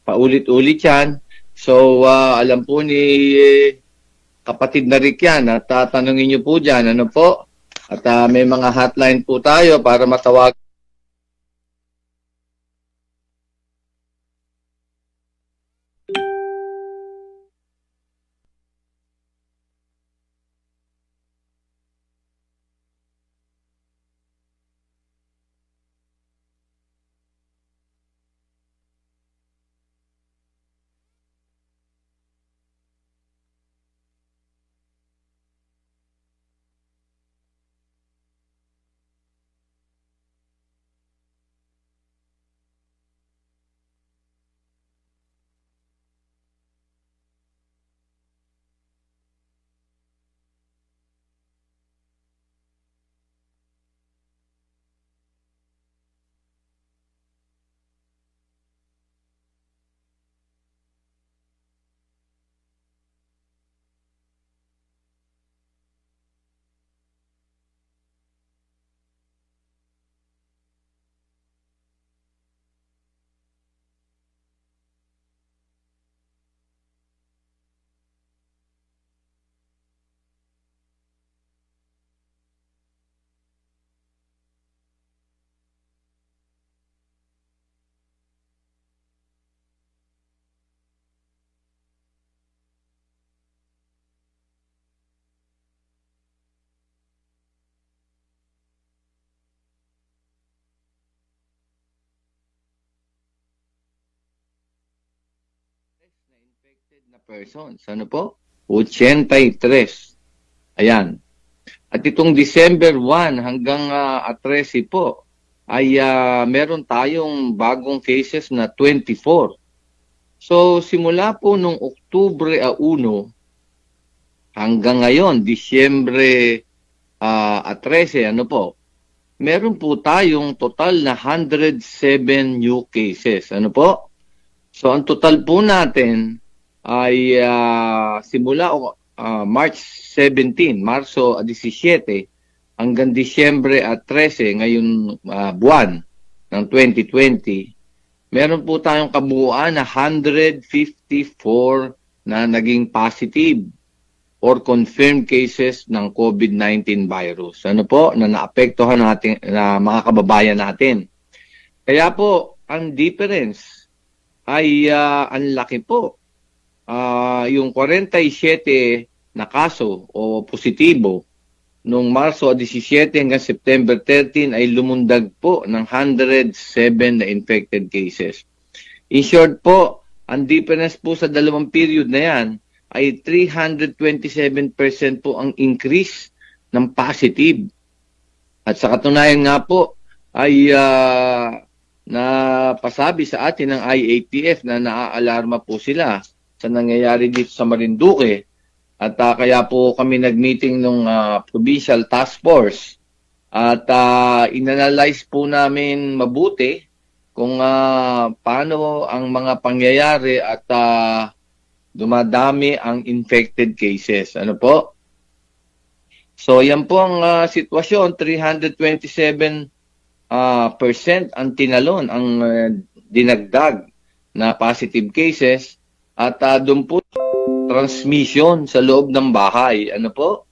paulit-ulit yan. So, alam po ni kapatid na Rick yan at tatanungin niyo po dyan, ano po? At may mga hotline po tayo para matawag. Na infected na persons. Ano po? 83. Ayan. At itong December 1 hanggang 13 po ay meron tayong bagong cases na 24. So simula po nung Oktubre 1 hanggang ngayon, Disyembre 13, ano po? Meron po tayong total na 107 new cases. Ano po? So ang total po natin ay simula March 17, Marso 17 hanggang Disyembre 13 ngayon buwan ng 2020. Meron po tayong kabuuan na 154 na naging positive or confirmed cases ng COVID-19 virus. Ano po? Na naapektuhan natin na mga kababayan natin. Kaya po ang difference ay ang laki po. Yung 47 na kaso o positibo noong Marso 17 hanggang September 13 ay lumundag po ng 107 na infected cases. In short po, ang difference po sa dalawang period na yan ay 327% po ang increase ng positive. At sa katunayan nga po ay napasabi sa atin ng IATF na naaalarma po sila sa nangyayari dito sa Marinduque. At kaya po kami nag-meeting ng Provincial Task Force at inanalyze po namin mabuti kung paano ang mga pangyayari at dumadami ang infected cases. Ano po? So yan po ang sitwasyon, 327% ang tinalon, ang dinagdag na positive cases at doon po transmission sa loob ng bahay. Ano po?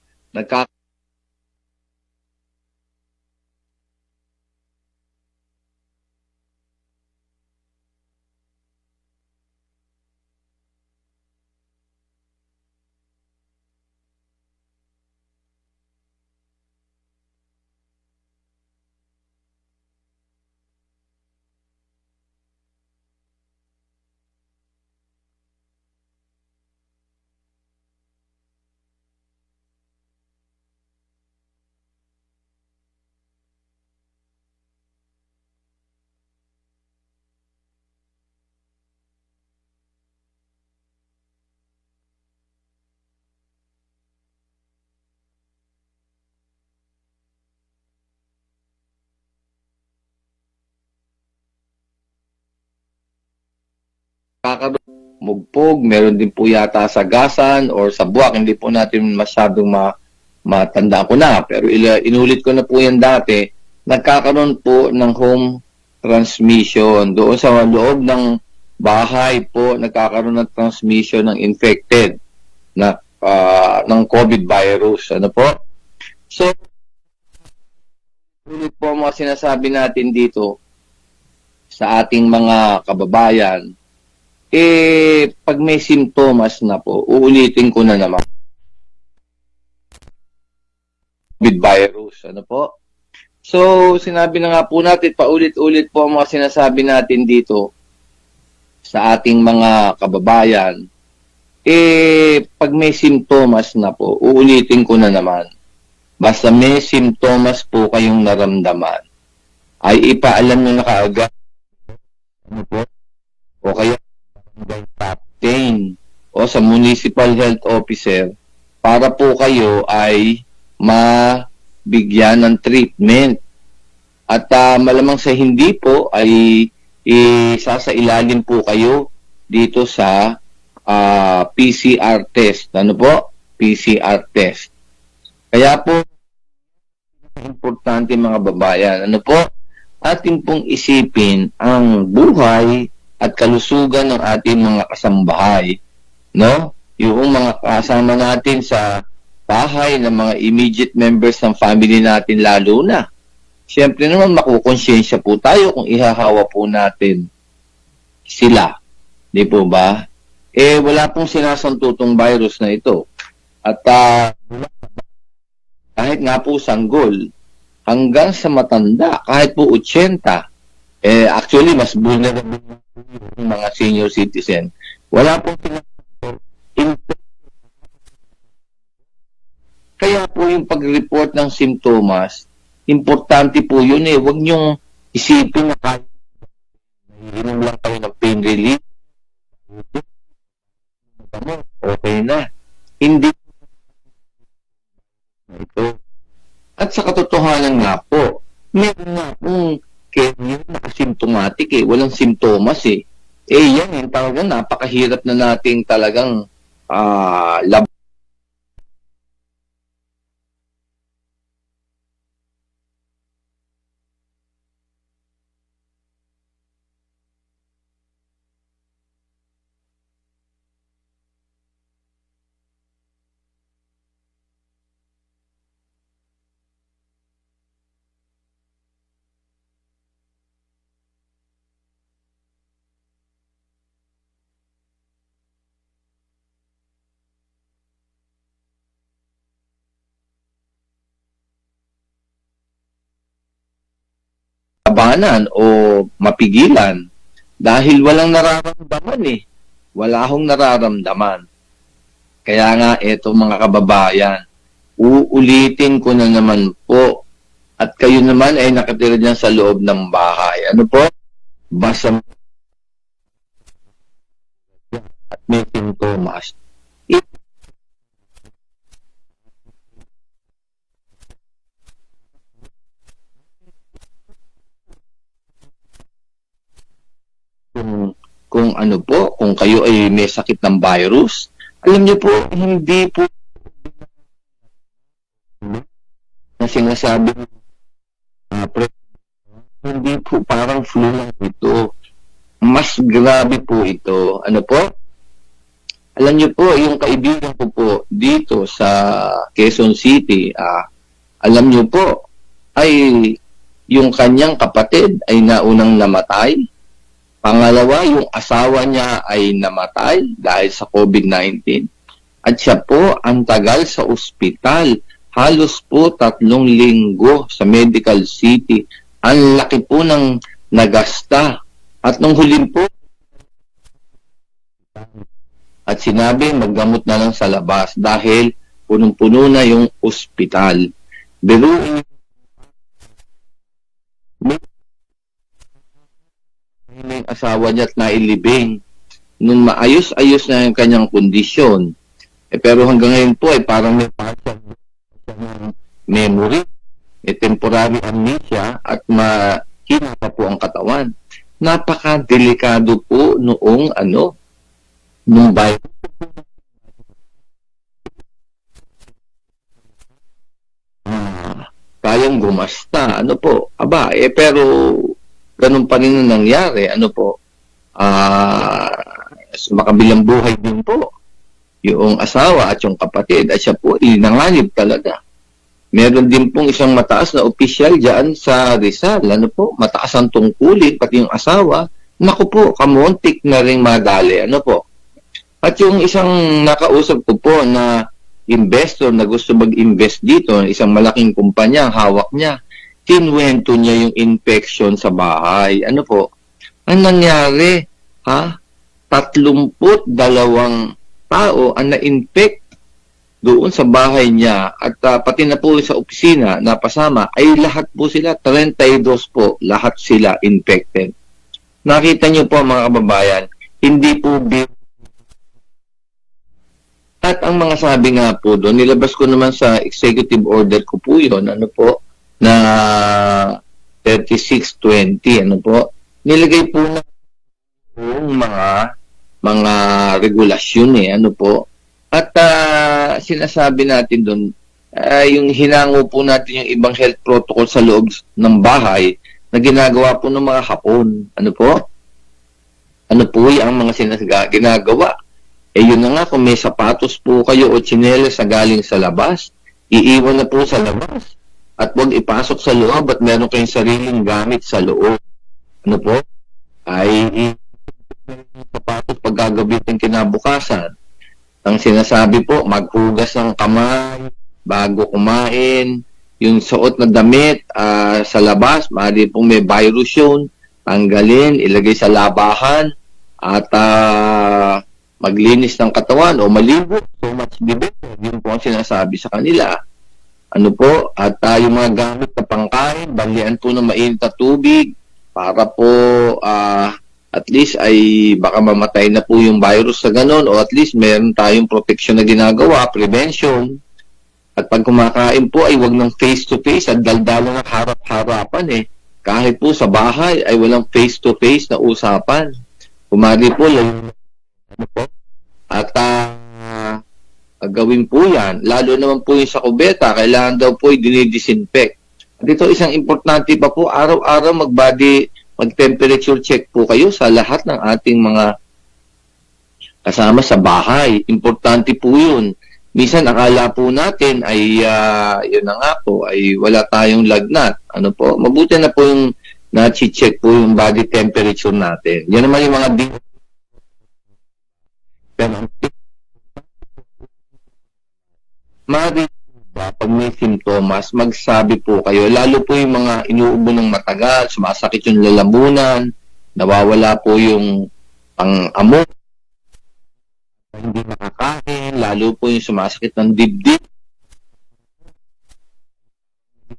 Mugpog, meron din po yata sa Gasan or sa Buwak, hindi po natin masyadong matanda ko na, pero inulit ko na po yan dati, nagkakaroon po ng home transmission doon sa loob ng bahay po nagkakaroon ng transmission ng infected na ng COVID virus. Ano po? So, ulit po ang mga sinasabi natin dito sa ating mga kababayan, pag may simptomas na po, uulitin ko na naman. COVID virus. Ano po? So, sinabi na nga po natin, paulit-ulit po ang mga sinasabi natin dito sa ating mga kababayan, pag may simptomas na po, uulitin ko na naman. Basta may simptomas po kayong naramdaman, ay ipaalam nyo na kaagad. Ano po? O kaya captain o sa municipal health officer para po kayo ay mabigyan ng treatment. At malamang sa hindi po ay isasailalim po kayo dito sa PCR test. Ano po? PCR test. Kaya po, importante mga babayan, ano po? Atin pong isipin ang buhay at kalusugan ng ating mga kasambahay. No? Yung mga kasama natin sa bahay ng mga immediate members ng family natin lalo na. Siyempre naman makukonsensya po tayo kung ihahawa po natin sila. Di po ba? Wala pong sinasantutong virus na ito. At kahit nga po sanggol, hanggang sa matanda, kahit po 80, actually mas vulnerable yung mga senior citizen. Wala pong sinasantutong. Kaya po yung pag-report ng simptomas, importante po yun Huwag niyong isipin na kahit inom lang kayo ng pain relief, okay na. Hindi ito. At sa katotohanan nga po, meron nga pong kaya nakasymptomatic walang simptomas yan yung talagang napakahirap na nating talagang labanan o mapigilan dahil walang nararamdaman Wala akong nararamdaman. Kaya nga eto mga kababayan, uulitin ko na naman po at kayo naman ay nakatira dyan sa loob ng bahay. Ano po? Basta at may simptomas. Kung ano po, kung kayo ay may sakit ng virus, alam niyo po, hindi po na sinasabi hindi po parang flu lang ito. Mas grabe po ito. Ano po? Alam niyo po, yung kaibigan ko po dito sa Quezon City, alam niyo po, ay yung kanyang kapatid ay naunang namatay. Pangalawa, yung asawa niya ay namatay dahil sa COVID-19. At siya po ang tagal sa ospital. Halos po 3 linggo sa medical city. Ang laki po ng nagasta. At nung huling po, at sinabi maggamot na lang sa labas dahil punong-puno na yung ospital. Biruin yung asawa niya at nailibing nung maayos-ayos na yung kanyang kondisyon. Pero hanggang ngayon po parang may partial memory, temporary amnesia at mahina pa po ang katawan. Napaka-delikado po noong nung virus. Kayang gumasta. Ano po? Pero ganun pa rin ang nangyari. Ano po? ah, sa makabilang buhay din po yung asawa at yung kapatid at siya po nanganib talaga. Meron din pong isang mataas na opisyal dyan sa Rizal. Ano po, mataas ang tungkulin, pati yung asawa. Naku po, kamuntik na rin madali. Ano po. At yung isang nakausap ko po na investor na gusto mag-invest dito, isang malaking kumpanya, hawak niya, kinwento niya yung infection sa bahay. Ano po? Ang nangyari, ha? 32 tao ang na-infect doon sa bahay niya at pati na po sa opisina na pasama ay lahat po sila, 32 po, lahat sila infected. Nakita niyo po mga kababayan, hindi po at ang mga sabi nga po doon, nilabas ko naman sa executive order ko po yun, ano po, na 3620, ano po, nilagay po na yung mga regulasyon ano po. At sinasabi natin doon, yung hinango po natin yung ibang health protocol sa loob ng bahay na ginagawa po ng mga Hapon. Ano po? Ano po yung mga ginagawa? Yun na nga, kung may sapatos po kayo o tsinelas na galing sa labas, iiwan na po sa labas. At huwag ipasok sa loob at meron kayong sariling gamit sa loob. Ano po? Ay sapatos pag gagabitin kinabukasan. Ang sinasabi po, maghugas ng kamay bago kumain. Yung suot na damit sa labas, maaari pong may virus yun. Tanggalin, ilagay sa labahan at maglinis ng katawan o maligo. So much the better. Yun po ang sinasabi sa kanila. Ano po? At yung mga gamit na pangkain, balian po ng mainit na tubig para po at least ay baka mamatay na po yung virus sa ganon o at least meron tayong protection na ginagawa, prevention. At pag kumakain po ay wag ng face-to-face at daldalo ng harap-harapan Kahit po sa bahay ay walang face-to-face na usapan. Kumari po lang ano po. At gawin po yan. Lalo naman po yung sa kubeta, kailangan daw po dinidisinfect. At ito isang importante pa po, araw-araw mag-temperature check po kayo sa lahat ng ating mga kasama sa bahay. Importante po yun. Minsan akala po natin ay yun na nga po, ay wala tayong lagnat. Ano po? Mabuti na po yung na-check po yung body temperature natin. Yan naman yung mga pag may simptomas, magsabi po kayo. Lalo po yung mga inuubo ng matagal, sumasakit yung lalamunan, nawawala po yung pang-amo, hindi makakain, lalo po yung sumasakit ng dibdib.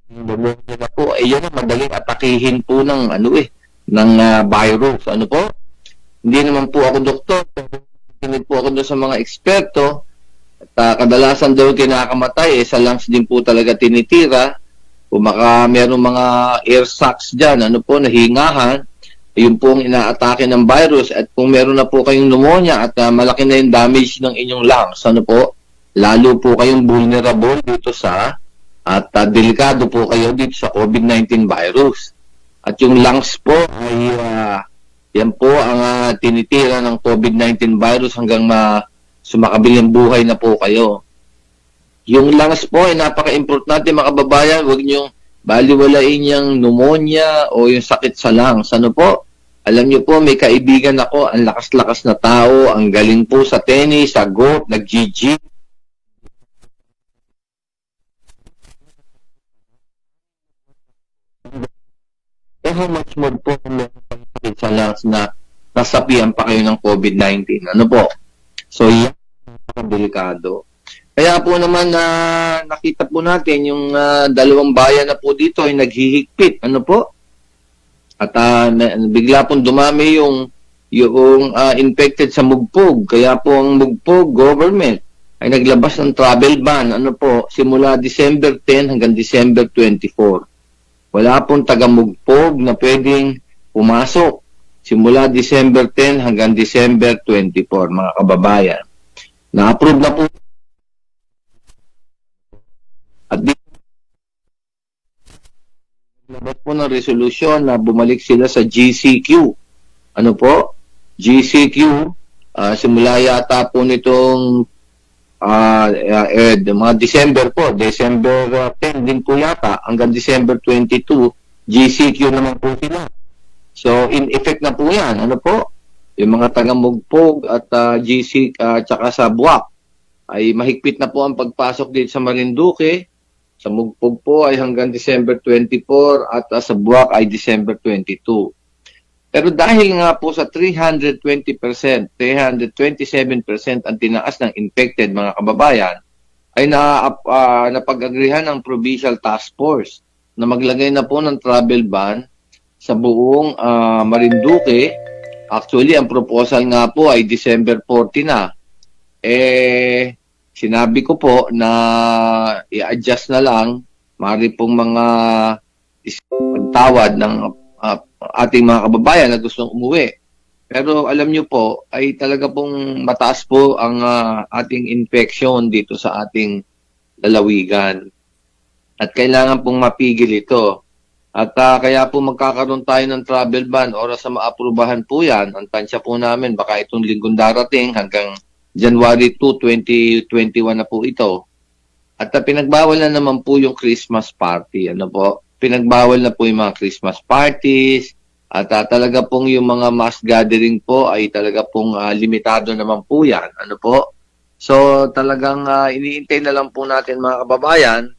Pneumonia na po, yan ang madaling atakihin po ng ng virus. Ano po? Hindi naman po ako doktor, pero tinig po ako doon sa mga eksperto. At kadalasan daw kinakamatay sa lungs din po talaga tinitira. Kung merong mga air sacs dyan, nahingahan, yun po ang inaatake ng virus. At kung meron na po kayong pneumonia at malaki na yung damage ng inyong lungs, lalo po kayong vulnerable dito at delikado po kayo dito sa COVID-19 virus. At yung lungs po ay yan po ang tinitira ng COVID-19 virus hanggang sumakabiling buhay na po kayo. Yung lungs po ay napaka-importante mga kababayan. Huwag niyong baliwalain yung pneumonia o yung sakit sa lungs. Ano po? Alam niyo po, may kaibigan ako, ang lakas-lakas na tao, ang galing po sa tennis, sa golf, nag-GG. How much more po meron pang sakit sa lungs na nasapian pa kayo ng COVID-19? Ano po? So, yan ang delikado. Kaya po naman nakita po natin yung dalawang bayan na po dito ay naghihigpit. Ano po? At bigla pong dumami yung infected sa Mugpog. Kaya po ang Mugpog government ay naglabas ng travel ban. Ano po? Simula December 10 hanggang December 24. Wala pong taga-Mugpog na pwedeng pumasok. Simula December 10 hanggang December 24, mga kababayan. Na-approve na po. At labas po ng resolusyon na bumalik sila sa GCQ. Ano po? GCQ, simula yata po nitong mga December po, December 10 din po yata, hanggang December 22, GCQ naman po sila. So, in effect na po yan. Ano po? Yung mga taga-Mugpog at tsaka sa Buwak ay mahigpit na po ang pagpasok dito sa Marinduque. Sa Mugpog po ay hanggang December 24 at sa Buwak ay December 22. Pero dahil nga po sa 320%, 327% ang tinaas ng infected mga kababayan, ay napag-agrihan ng Provincial Task Force na maglagay na po ng travel ban sa buong Marinduque. Actually, ang proposal nga po ay December 40 na. Sinabi ko po na i-adjust na lang, mari pong mga pagtawad ng ating mga kababayan na gustong umuwi. Pero alam nyo po, ay talaga pong mataas po ang ating infection dito sa ating lalawigan. At kailangan pong mapigil ito. At kaya po magkakaroon tayo ng travel ban, oras na maaprubahan po yan. Ang tansya po namin, baka itong linggong darating hanggang January 2, 2021 na po ito. At pinagbawal na naman po yung Christmas party. Ano po? Pinagbawal na po yung mga Christmas parties. At talaga pong yung mga mass gathering po ay talaga pong limitado naman po yan. Ano po? So talagang iniintay na lang po natin mga kababayan.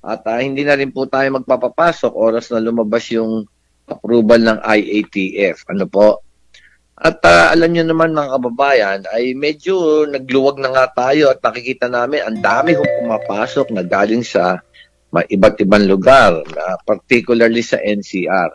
At hindi na rin po tayo magpapapasok oras na lumabas yung approval ng IATF. Ano po? At alam nyo naman mga kababayan, ay medyo nagluwag na nga tayo at nakikita namin ang dami hong pumapasok na galing sa iba't ibang lugar, particularly sa NCR.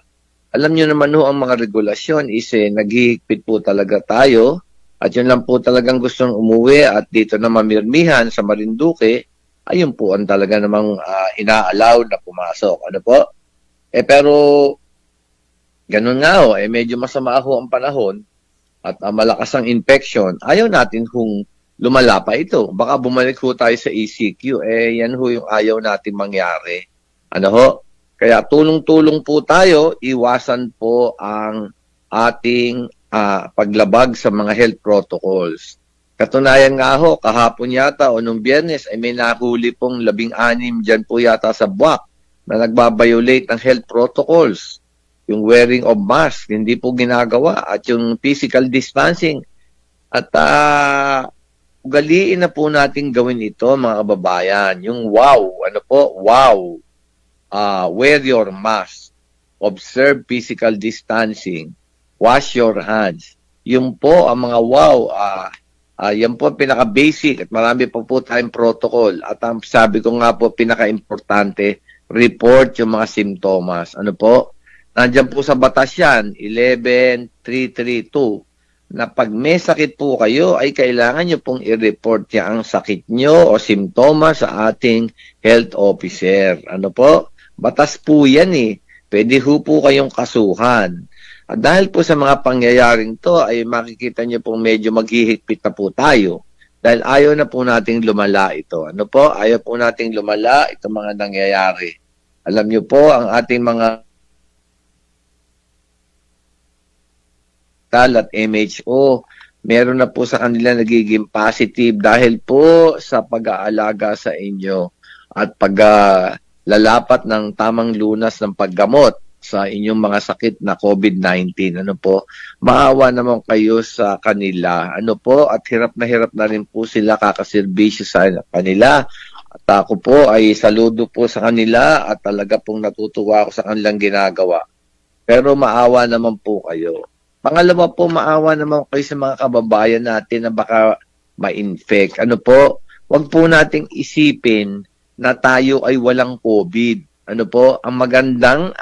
Alam nyo naman ho, ang mga regulasyon is naghihigpit po talaga tayo at yun lang po talagang gustong umuwi at dito na mamirmihan sa Marinduque, ayun po ang talaga namang ina-allow na pumasok. Ano po? Pero ganun nga ho, medyo masama ho ang panahon at malakas ang infection. Ayaw natin kung lumala pa ito. Baka bumalik ho tayo sa ECQ. Yan ho yung ayaw natin mangyari. Ano ho? Kaya tulong-tulong po tayo, iwasan po ang ating paglabag sa mga health protocols. Katunayan nga ho, kahapon yata o nung Biyernes ay may nahuli pong 16 dyan po yata sa Buwak na nagbabiolate ng health protocols. Yung wearing of mask, hindi po ginagawa. At yung physical distancing. At ugaliin na po natin gawin ito mga kababayan. Yung wow, ano po? Wow. Wear your mask. Observe physical distancing. Wash your hands. Yung po ang mga wow, yan po pinaka-basic at marami pa po tayong protocol. At ang sabi ko nga po, pinaka-importante, report yung mga simptomas. Ano po? Nandiyan po sa batas yan, 11332, na pag may sakit po kayo, ay kailangan nyo pong i-report niya ang sakit nyo o simptomas sa ating health officer. Ano po? Batas po yan eh. Pwede ho po kayong kasuhan. At dahil po sa mga pangyayaring to ay makikita niyo pong medyo maghihigpit na po tayo. Dahil ayaw na po nating lumala ito. Ano po? Ayaw po nating lumala itong mga nangyayari. Alam niyo po, ang ating mga at MHO, meron na po sa kanila nagiging positive dahil po sa pag-aalaga sa inyo at paglalapat ng tamang lunas ng paggamot sa inyong mga sakit na COVID-19. Ano po? Maawa naman kayo sa kanila. Ano po? At hirap na rin po sila kakaserbisyo sa kanila. At ako po ay saludo po sa kanila at talaga pong natutuwa ako sa kanilang ginagawa. Pero maawa naman po kayo. Pangalawa po, maawa naman kayo sa mga kababayan natin na baka ma-infect. Ano po? Huwag po nating isipin na tayo ay walang COVID. Ano po? Ang magandang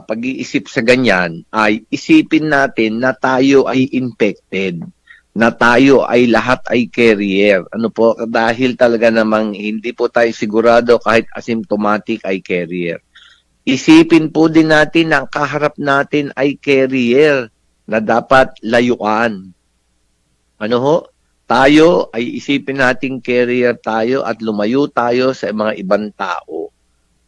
pag-iisip sa ganyan ay isipin natin na tayo ay infected, na tayo ay lahat ay carrier. Ano po? Dahil talaga namang hindi po tayo sigurado kahit asymptomatic ay carrier. Isipin po din natin na ang kaharap natin ay carrier na dapat layuan. Ano ho? Tayo ay isipin natin carrier tayo at lumayo tayo sa mga ibang tao.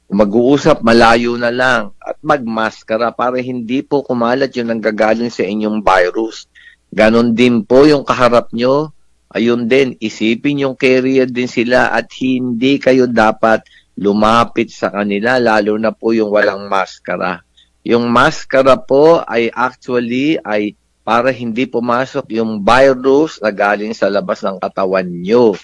Kung mag-uusap, malayo na lang at magmaskara para hindi po kumalat yung nanggagaling sa inyong virus. Ganon din po yung kaharap nyo. Ayun din, isipin yung carrier din sila at hindi kayo dapat lumapit sa kanila, lalo na po yung walang maskara. Yung maskara po ay actually ay para hindi pumasok yung virus na galing sa labas ng katawan nyo.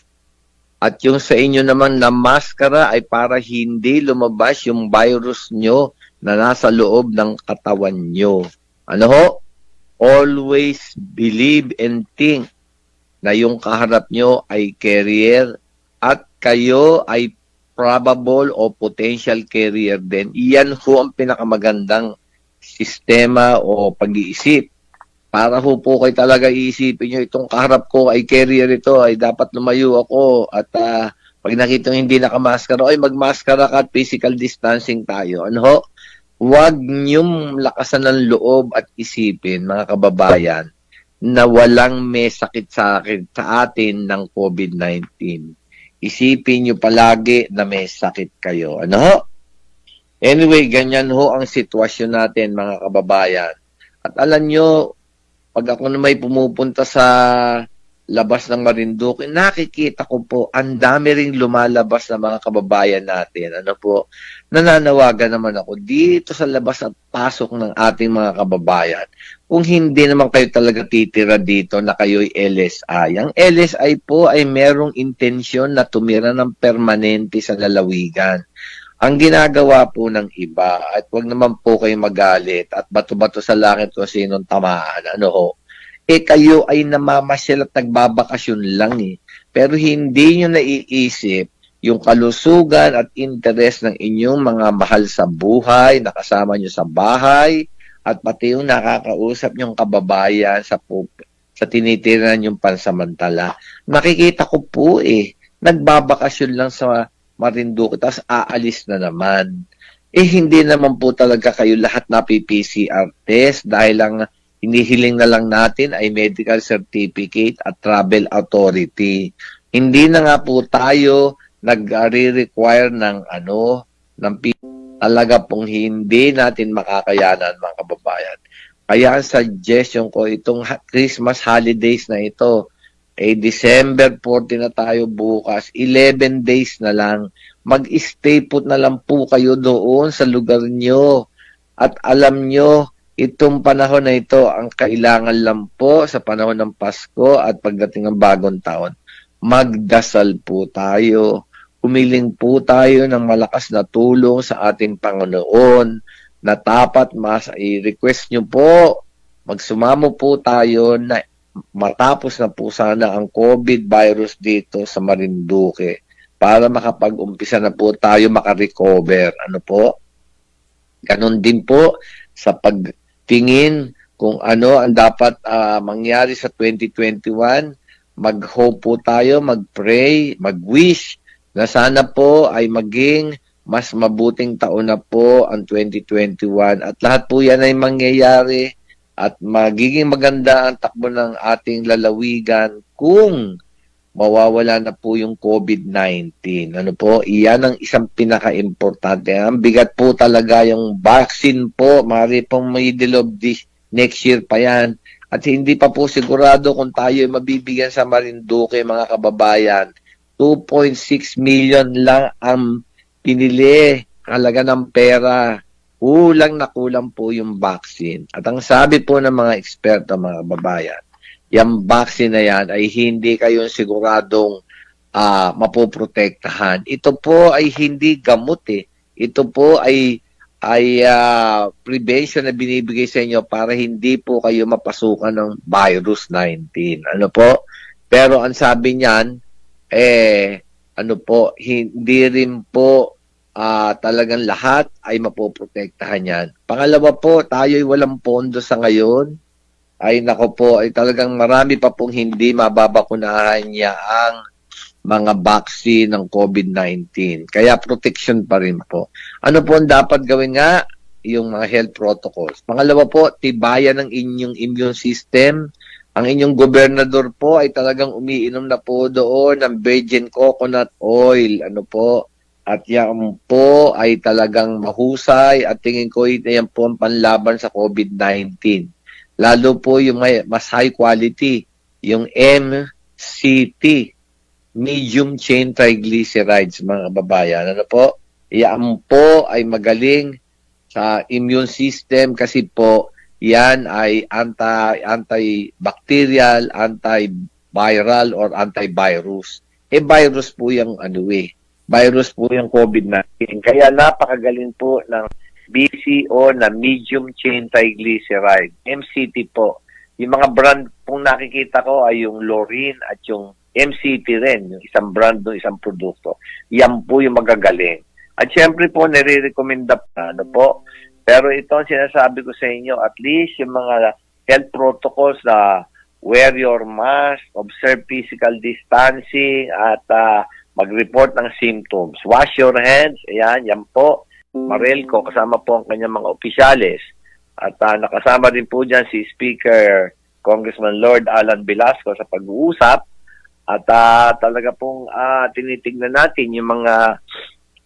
At yung sa inyo naman na maskara ay para hindi lumabas yung virus nyo na nasa loob ng katawan nyo. Ano ho? Always believe and think na yung kaharap nyo ay carrier at kayo ay probable o potential carrier din. Iyan ho ang pinakamagandang sistema o pag-iisip. Para ho po kayo talaga iisipin nyo, itong kaharap ko ay carrier ito, ay dapat lumayo ako. At pag nakita hindi nakamaskara, ay magmaskara ka at physical distancing tayo. Ano ho? Huwag niyong lakasan ng loob at isipin, mga kababayan, na walang may sakit sa atin ng COVID-19. Isipin niyo palagi na may sakit kayo. Ano ho? Anyway, ganyan ho ang sitwasyon natin, mga kababayan. At alam nyo, pag ako na may pumupunta sa labas ng Marinduque, nakikita ko po, ang dami ring lumalabas na mga kababayan natin. Ano po, nananawagan naman ako dito sa labas at pasok ng ating mga kababayan. Kung hindi naman kayo talaga titira dito na kayo'y LSI. Ang LSI po ay merong intensyon na tumira ng permanente sa lalawigan. Ang ginagawa po ng iba, at wag naman po kayo magalit at bato-bato sa langit kung sinong tamaan, ano ho, kayo ay namamasyal at nagbabakasyon lang Pero hindi nyo naiisip yung kalusugan at interes ng inyong mga mahal sa buhay, nakasama nyo sa bahay, at pati yung nakakausap nyong kababayan sa tinitirahan yung pansamantala. Nakikita ko po nagbabakasyon lang sa Marinduque, tapos aalis na naman. Hindi naman po talaga kayo lahat na PCR test dahil lang hinihiling na lang natin ay medical certificate at travel authority. Hindi na nga po tayo nag-require ng talaga pong hindi natin makakayanan, mga kababayan. Kaya ang suggestion ko, itong Christmas holidays na ito, December 14 na tayo bukas, 11 days na lang, mag-stay put na lang po kayo doon sa lugar nyo. At alam nyo, itong panahon na ito, ang kailangan lang po sa panahon ng Pasko at pagdating ng bagong taon, magdasal po tayo. Humiling po tayo ng malakas na tulong sa ating Panginoon na tapat i-request nyo po, magsumamo po tayo na matapos na po sana ang COVID virus dito sa Marinduque para makapag-umpisa na po tayo makarecover. Ano po? Ganon din po sa pagtingin kung ano ang dapat mangyari sa 2021. Mag-hope po tayo, mag-pray, mag-wish na sana po ay maging mas mabuting taon na po ang 2021 at lahat po yan ay mangyayari at magiging maganda ang takbo ng ating lalawigan kung mawawala na po yung COVID-19. Ano po? Iyan ang isang pinaka-importante. Ang bigat po talaga yung vaccine po. Mari pong middle of this next year pa yan. At hindi pa po sigurado kung tayo ay mabibigyan sa Marinduque, mga kababayan. 2.6 million lang ang pinili halaga ng pera. Kulang na kulang po yung vaccine. At ang sabi po ng mga eksperto, mga kababayan, yung vaccine na yan ay hindi kayo siguradong mapoprotektahan. Ito po ay hindi gamot Ito po ay prevention na binibigay sa inyo para hindi po kayo mapasukan ng virus 19. Ano po? Pero ang sabi niyan, hindi rin po talagang lahat ay mapoprotektahan yan. Pangalawa po, tayo ay walang pondo sa ngayon. Ay nako po, ay talagang marami pa pong hindi mababakunahan niya ang mga vaccine ng COVID-19. Kaya protection pa rin po. Ano po ang dapat gawin nga? Yung mga health protocols. Pangalawa po, tibayan ng inyong immune system. Ang inyong gobernador po ay talagang umiinom na po doon ng virgin coconut oil. Ano po? At yan po ay talagang mahusay at tingin ko yan po ang panlaban sa COVID-19. Lalo po yung mas high quality, yung MCT, medium chain triglycerides, mga kababayan. Ano po? Yan po ay magaling sa immune system kasi po yan ay antibacterial, antiviral, or antivirus. Virus po yung virus po yung COVID-19. Kaya napakagaling po ng BCO na medium chain triglyceride, MCT po. Yung mga brand pong nakikita ko ay yung Lorin at yung MCT rin, yung isang brand ng isang produkto. Yan po yung magagaling. At syempre po, nire-recommenda pa, po. Pero ito ang sinasabi ko sa inyo, at least yung mga health protocols na wear your mask, observe physical distancing, at mag-report ng symptoms. Wash your hands, ayan, yan po. Marelco, kasama po ang kanyang mga opisyales. At nakasama din po dyan si Speaker Congressman Lord Alan Velasco sa pag-uusap. At talaga pong tinitignan natin yung mga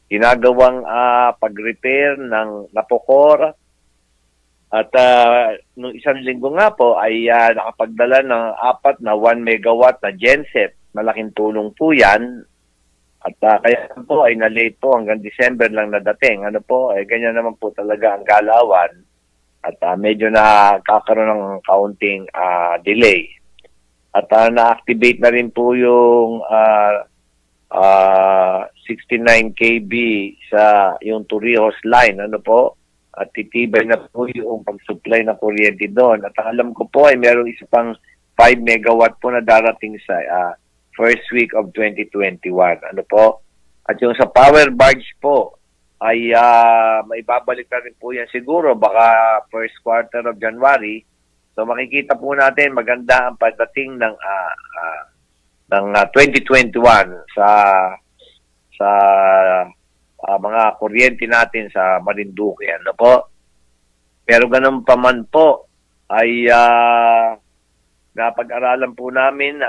ginagawang pag-repair ng napokor. At nung isang linggo nga po ay nakapagdala ng 4 na 1 megawatt na genset. Malaking tulong po yan. At kaya po ay na-late po hanggang December lang nadating. Ano po, ganyan naman po talaga ang galawan. At medyo nakakaroon ng kaunting delay. At na-activate na rin po yung 69 kV sa yung Torrijos line, ano po, at titibay na po yung pag-supply ng kuryente doon. At alam ko po ay meron isa pang 5 megawatt po na darating sa first week of 2021, ano po. At yung sa power barge po ay maibabalik na rin po yan siguro baka first quarter of January. So makikita po natin maganda ang pagdating ng 2021 sa mga kuryente natin sa Marinduque, ano po. Pero ganun pa man po ay napag-aralan po namin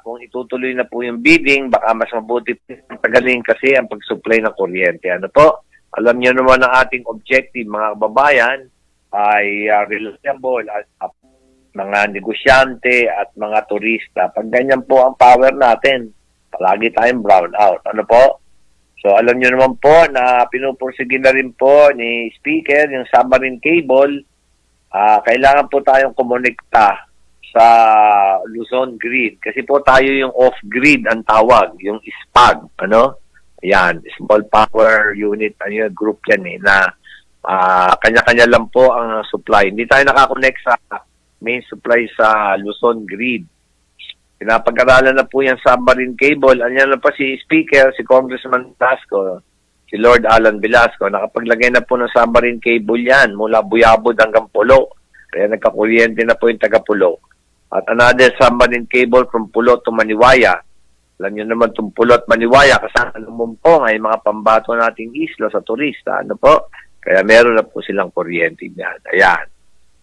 kung itutuloy na po yung bidding, baka mas mabuti tagaling kasi ang pag-supply ng kuryente, ano po. Alam niyo naman ang ating objective, mga kababayan, ay reliable at mga negosyante at mga turista. Pag ganyan po ang power natin, palagi tayong brown out. Ano po? So alam niyo naman po na pinupursige na rin po ni Speaker yung submarine cable. Kailangan po tayong kumonekta sa Luzon Grid. Kasi po tayo yung off-grid ang tawag, yung SPAG. Ano? Yan, Small Power Unit, group yan na kanya-kanya lang po ang supply. Hindi tayo nakakonect sa main supply sa Luzon Grid. Pinapag-aralan na po yung submarine cable. Anyan na pa si Speaker, si Congressman Velasco, si Lord Alan Velasco. Nakapaglagay na po ng submarine cable yan mula Buyabod hanggang Pulo. Kaya nagkakuryente na po yung taga-Pulo. At another submarine cable from Pulo to Maniwaya. Alam nyo naman itong Pulo at Maniwaya kasama ng mumpong ay mga pambato nating isla sa turista. Ano po? Kaya meron na po silang kuryente niyan. Ayan.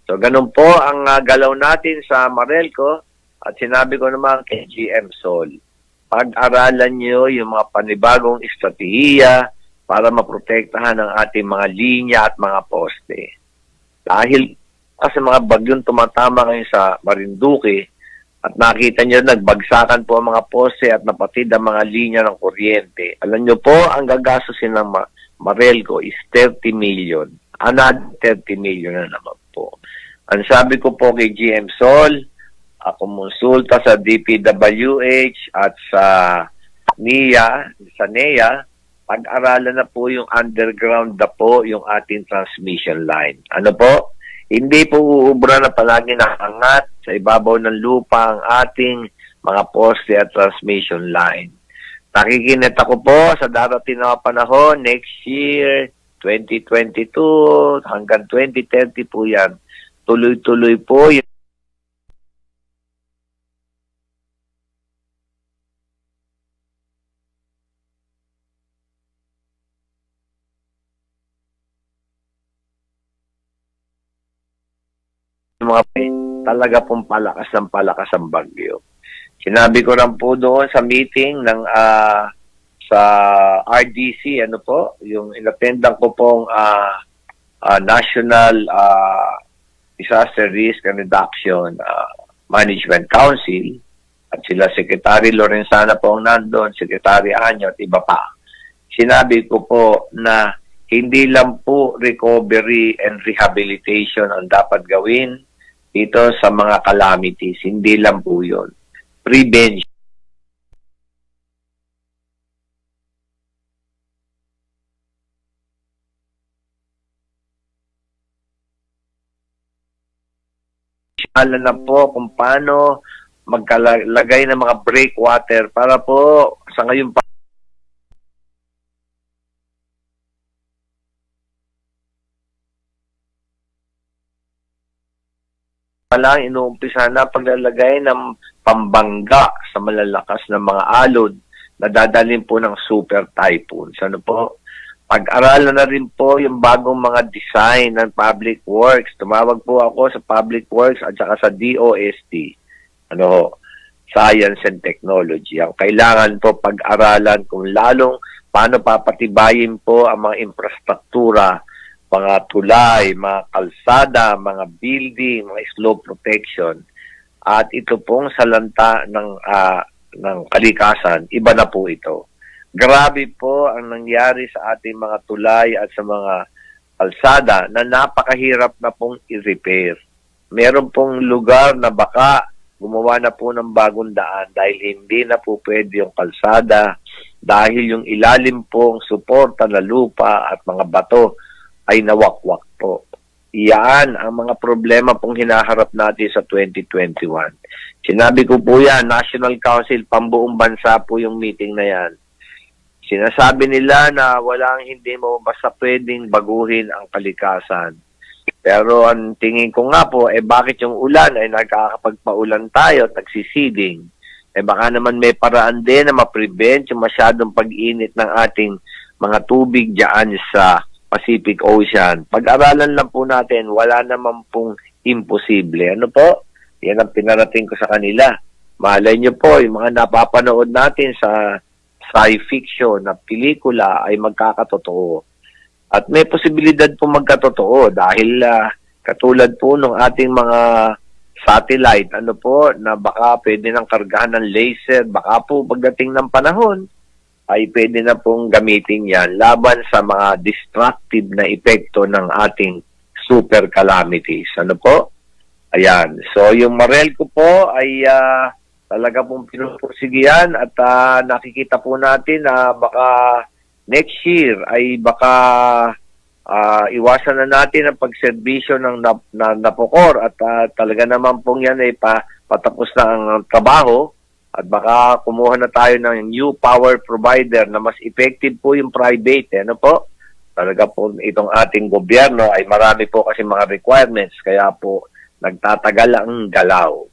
So, ganun po ang galaw natin sa Marelco at sinabi ko naman kay GM Sol, pag-aralan nyo yung mga panibagong estratehiya para maprotektahan ang ating mga linya at mga poste. Dahil kasi mga bagyong tumatama ngayon sa Marinduque at nakita nyo nagbagsakan po ang mga poste at napatid ang mga linya ng kuryente. Alam nyo po, ang gagastusin ng Marelco is 30 million. Another 30 million na naman po. Ang sabi ko po kay GM Sol, kumonsulta sa DPWH at sa NEA, pag-aralan na po yung underground na po yung ating transmission line. Ano po? Hindi po uubra na palagi nakangat sa ibabaw ng lupa ang ating mga poste at transmission line. Nakikinet ako po sa darating na panahon, next year, 2022 hanggang 2030 po yan. Tuloy-tuloy po yung mga talaga pong palakas ang bagyo. Sinabi ko lang po doon sa meeting ng sa RDC, ano po, yung inatendan ko pong National Disaster Risk and Reduction Management Council, at sila Secretary Lorenzana po ang nandun, Secretary Anyo at iba pa. Sinabi ko po na hindi lang po recovery and rehabilitation ang dapat gawin dito sa mga calamities. Hindi lang po yun. Prevention. Alam na po kung paano magkalagay ng mga breakwater para po sa ngayon pa lang inuumpisa na paglalagay ng pambangga sa malalakas na mga alon na dadalhin po ng super typhoons. Ano po? Pag-aralan na rin po yung bagong mga design ng public works. Tumawag po ako sa public works at saka sa DOST. Ano, Science and Technology. Ang kailangan po pag-aralan kung lalong paano papatibayin po ang mga infrastruktura, mga tulay, mga kalsada, mga building, mga slope protection. At ito pong salanta ng kalikasan, iba na po ito. Grabe po ang nangyari sa ating mga tulay at sa mga kalsada na napakahirap na pong i-repair. Meron pong lugar na baka gumawa na po ng bagong daan dahil hindi na po pwede yung kalsada, dahil yung ilalim pong suporta na lupa at mga bato ay nawakwak po. Iyan ang mga problema pong hinaharap natin sa 2021. Sinabi ko po yan, National Council, pambuong bansa po yung meeting na yan. Sinasabi nila na walang hindi mo basta pwedeng baguhin ang kalikasan. Pero ang tingin ko nga po, bakit yung ulan ay nagkakapagpaulan tayo at nagsisiding? Baka naman may paraan din na ma-prevent yung masyadong pag-init ng ating mga tubig dyan sa Pacific Ocean. Pag-aralan lang po natin, wala naman pong imposible. Ano po? Yan ang pinarating ko sa kanila. Malay nyo po, yung mga napapanood natin sa sci-fiction na pelikula ay magkakatotoo. At may posibilidad po magkatotoo dahil katulad po ng ating mga satellite, ano po, na baka pwede nang kargahan ng laser, baka po pagdating ng panahon, ay pwede na pong gamitin yan laban sa mga destructive na epekto ng ating super calamities. Ano po? Ayan. So, yung Marel ko po ay talaga pong pinupursigihan at nakikita po natin na baka next year ay baka iwasan na natin ang pagserbisyo ng napukor at talaga naman pong yan ay patapos na ang trabaho at baka kumuha na tayo ng new power provider na mas effective po yung private. Ano po? Talaga po itong ating gobyerno ay marami po kasi mga requirements kaya po nagtatagal ang galaw.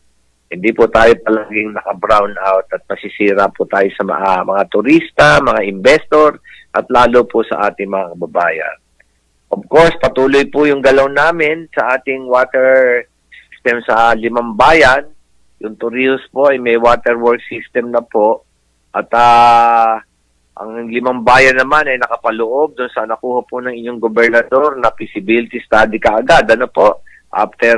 Hindi po tayo palaging naka-brown out at masisira po tayo sa mga turista, mga investor, at lalo po sa ating mga kababayan. Of course, patuloy po yung galaw namin sa ating water system sa 5 bayan. Yung Torrijos po ay may water work system na po. At ang 5 bayan naman ay nakapaloob doon sa nakuha po ng inyong gobernador na feasibility study kaagad. Ano po? After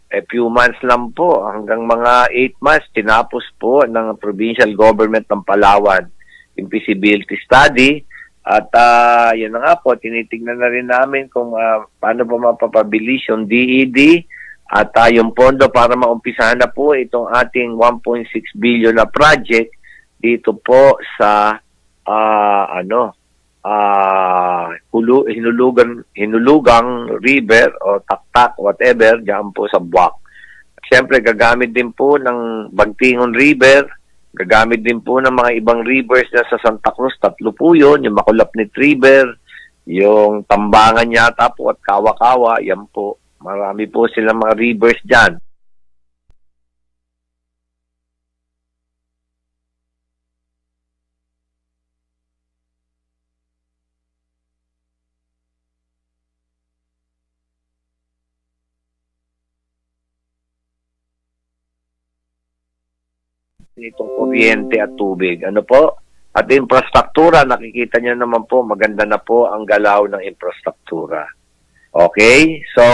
a few months lang po, hanggang mga 8 months, tinapos po ng provincial government ng Palawan yung feasibility study. At yun na nga po, tinitignan na rin namin kung paano pa mapapabilis yung DED at yung pondo para maumpisahan na po itong ating 1.6 billion na project dito po sa Hinulugang River o Taktak, whatever, diyan po sa Buwak. Siyempre, gagamit din po ng Bagtingon River, gagamit din po ng mga ibang rivers na sa Santa Cruz, 3 po yun, yung Makulapnit River, yung Tambangan yata po at Kawa-Kawa, yan po. Marami po silang mga rivers dyan. Itong kuryente at tubig. Ano po? At infrastruktura, nakikita nyo naman po, maganda na po ang galaw ng infrastruktura. Okay? So,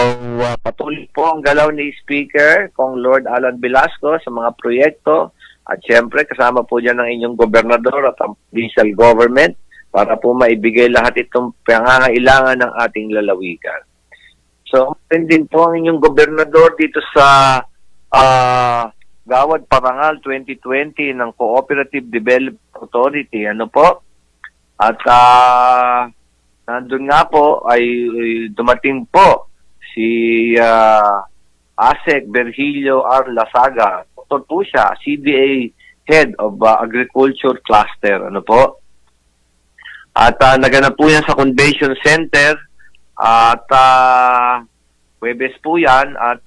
patuloy po ang galaw ni Speaker, Kong Lord Alan Velasco sa mga proyekto. At syempre, kasama po dyan ang inyong gobernador at ang provincial government para po maibigay lahat itong pangangailangan ng ating lalawigan. So, din po ang inyong gobernador dito sa Gawad Parangal 2020 ng Cooperative Development Authority. Ano po? At nandun nga po ay dumating po si ASEC Virgilio R. Lasaga. Doktor po siya, CDA Head of Agriculture Cluster. Ano po? At naganap po yan sa Convention Center at Huwebes po yan at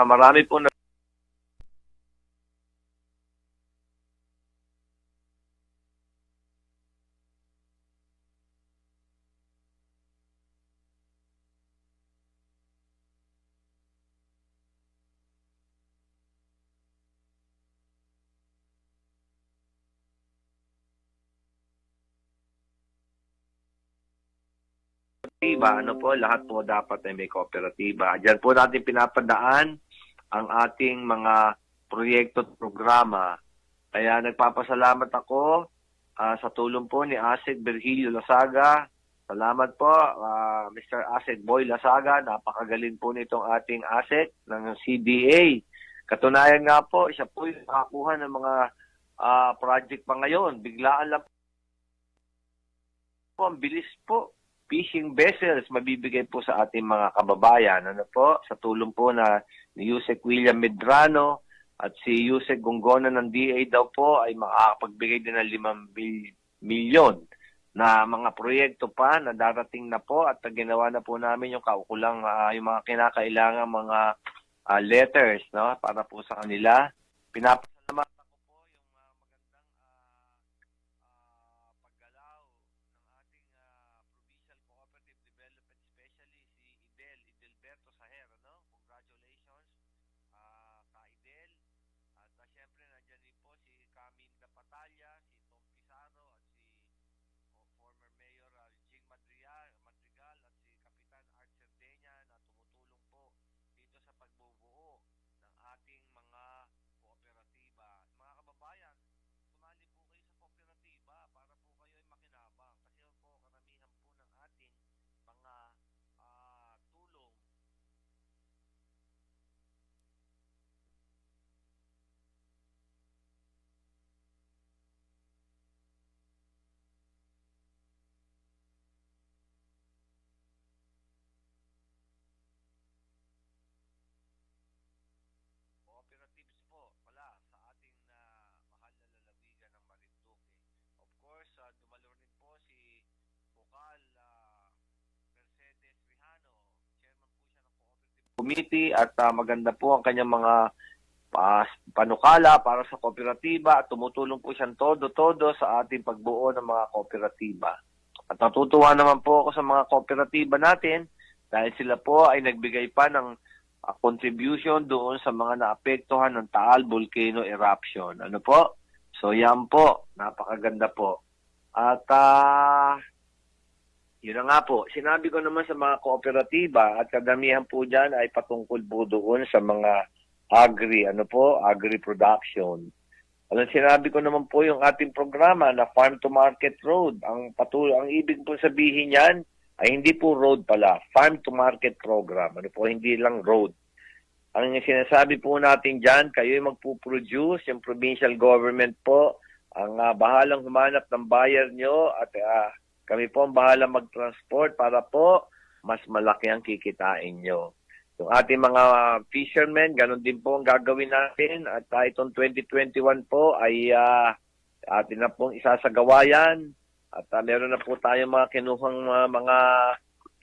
marami po na ano po, lahat po dapat ay may kooperatiba. Diyan po natin pinapadaan ang ating mga proyekto at programa. Kaya nagpapasalamat ako sa tulong po ni ASEC Virgilio Lasaga. Salamat po, Mr. ASEC Boy Lasaga. Napakagaling po nitong ating ASEC ng CDA. Katunayan nga po, siya po yung nakakuha ng mga project pa ngayon. Biglaan lang po, ang bilis po. Fishing vessels mabibigay po sa ating mga kababayan. Ano po? Sa tulong po na ni Yusek William Medrano at si Yusek Gongona ng DA daw po ay makakapagbigay din ng 5 milyon na mga proyekto pa na darating na po at ginawa na po namin yung kaukulang yung mga kinakailangan mga letters, no, para po sa kanila. Pinapasalamatan ko po yung magandang paggalaw ng ating Provincial Cooperative Development Specialist si Idelberto Saher, no? Congratulations, ka-Idel. At syempre nandiyan din po si Caminda Patalya, si Tom Pizarro at si former Mayor Jing Madrigal at si Kapitan Art Cerdeña na tumutulong po dito sa pagbubuo ng ating mga kooperatiba. Mga kababayan, sumali po kayo sa kooperatiba para po kayo ay makinabang kasi po karamihan po ng ating mga tulong cooperatives po pala sa ating mahal na lalawigan ng Marinduque. Of course, dumalo rin po si Bukal Mercedes Rihano, chairman po siya ng Cooperative Committee at maganda po ang kanyang mga panukala para sa kooperatiba at tumutulong po siyang todo-todo sa ating pagbuo ng mga kooperatiba. At natutuwa naman po ako sa mga kooperatiba natin dahil sila po ay nagbigay pa ng contribution doon sa mga naapektuhan ng Taal Volcano Eruption. Ano po? So yan po, napakaganda po. At yun na nga po, sinabi ko naman sa mga kooperatiba at kadamihan po dyan ay patungkol po doon sa mga agri production. Alam, sinabi ko naman po yung ating programa na Farm to Market Road. Ang ibig po sabihin yan ay hindi po road pala, Farm to Market Program. Ano po, hindi lang road. Ang sinasabi po natin dyan, kayo yung magpuproduce, yung provincial government po, ang bahalang humanap ng buyer nyo at kami po ang bahalang mag-transport para po mas malaki ang kikitain nyo. Yung ating mga fishermen, ganun din po ang gagawin natin at itong 2021 po ay atin na pong isasagawa yan. At meron na po tayong mga kinuhang mga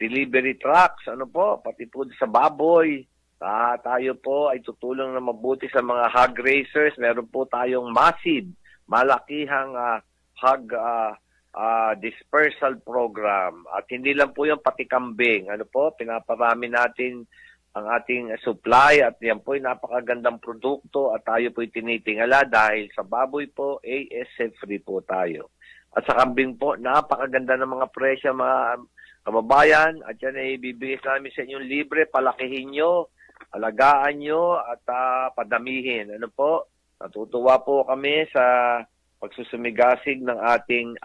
delivery trucks, ano po, pati po sa baboy. Tayo po ay tutulong na mabuti sa mga hog raisers. Meron po tayong massive, malakihang hog dispersal program. At hindi lang po yung pati kambing. Ano po, pinaparami natin ang ating supply at yan po ay napakagandang produkto at tayo po ay tinitingala dahil sa baboy po, ASF free po tayo. At sa kambing po, napakaganda ng mga presyo mga kababayan. At yan ay bibigay namin sa inyong libre. Palakihin nyo, alagaan nyo, at padamihin. Ano po? Natutuwa po kami sa pagsusumigasig ng ating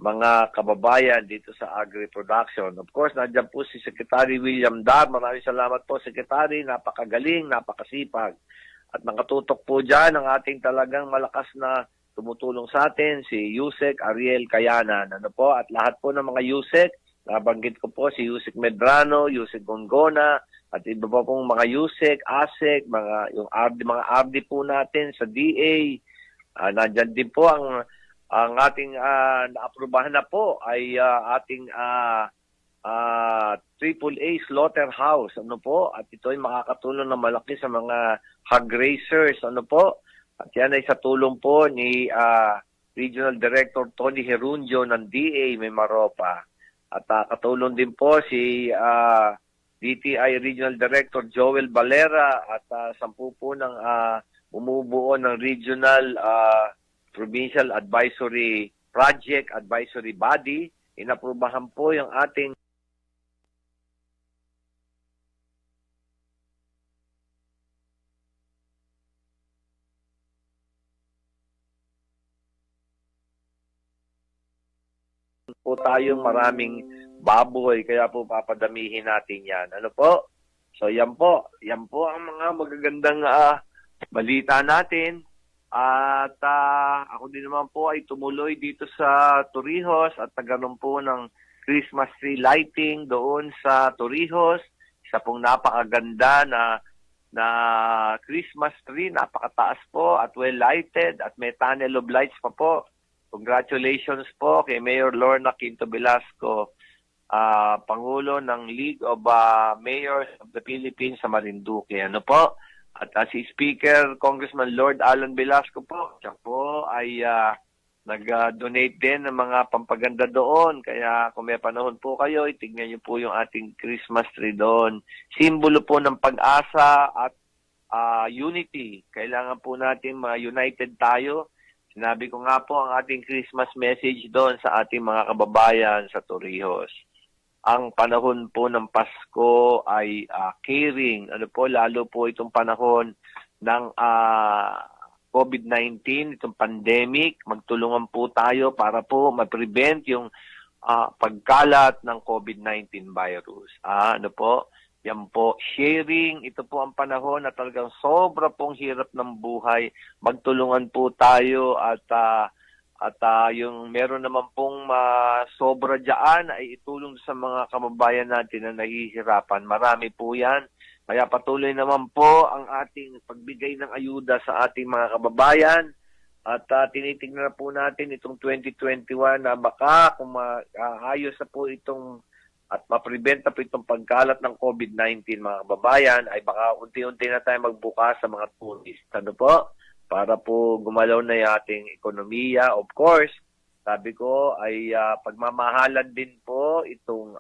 mga kababayan dito sa agri-production. Of course, nandiyan po si Secretary William Dar. Maraming salamat po, Secretary. Napakagaling, napakasipag. At nakatutok po dyan ang ating talagang malakas na tumutulong sa atin, si Yusek Ariel Kayanan. Ano po? At lahat po ng mga Yusek, nabanggit ko po si Yusek Medrano, Yusek Gongona, at iba pa pong mga Yusek, ASEC, yung mga RD po natin sa DA. Nandyan din po ang ating naaprubahan na po ay ating AAA Slaughterhouse. Ano po? At ito ay makakatulong na malaki sa mga hog raisers. Ano po? At yan ay sa tulong po ni Regional Director Tony Herundio ng DA Mimaropa. At katulong din po si DTI Regional Director Joel Valera at 10 po ng bumubuo ng Regional Provincial Advisory Project Advisory Body. Inaprubahan po yung ating po tayong maraming baboy, kaya po papadamihin natin yan. Ano po? So yan po ang mga magagandang balita natin. At ako din naman po ay tumuloy dito sa Torrijos at nagkaroon po ng Christmas tree lighting doon sa Torrijos. Isa pong napakaganda na Christmas tree, napakataas po at well lighted at may tunnel of lights pa po. Congratulations po kay Mayor Lorna Quinto Velasco, Pangulo ng League of Mayors of the Philippines sa Marinduque. Ano po? At si Speaker Congressman Lord Alan Velasco po, siya po ay nag-donate din ng mga pampaganda doon. Kaya kung may panahon po kayo, itignan niyo po yung ating Christmas tree doon. Simbolo po ng pag-asa at unity. Kailangan po natin united tayo. Sinabi ko nga po ang ating Christmas message doon sa ating mga kababayan sa Torrijos. Ang panahon po ng Pasko ay caring. Ano po, lalo po itong panahon ng COVID-19, itong pandemic. Magtulungan po tayo para po ma-prevent yung pagkalat ng COVID-19 virus. Ano po? Yan po, sharing, ito po ang panahon na talagang sobra pong hirap ng buhay. Magtulungan po tayo at yung meron naman pong sobra dyan ay itulong sa mga kababayan natin na nahihirapan. Marami po yan. Kaya patuloy naman po ang ating pagbigay ng ayuda sa ating mga kababayan. At tinitingnan na po natin itong 2021 na baka kung maayos na po itong at ma-prevent na po itong pagkalat ng COVID-19 mga kababayan, ay baka unti-unti na tayo magbukas sa mga tourist. Ano po? Para po gumalaw na yung ating ekonomiya. Of course, sabi ko ay pagmamahalan din po itong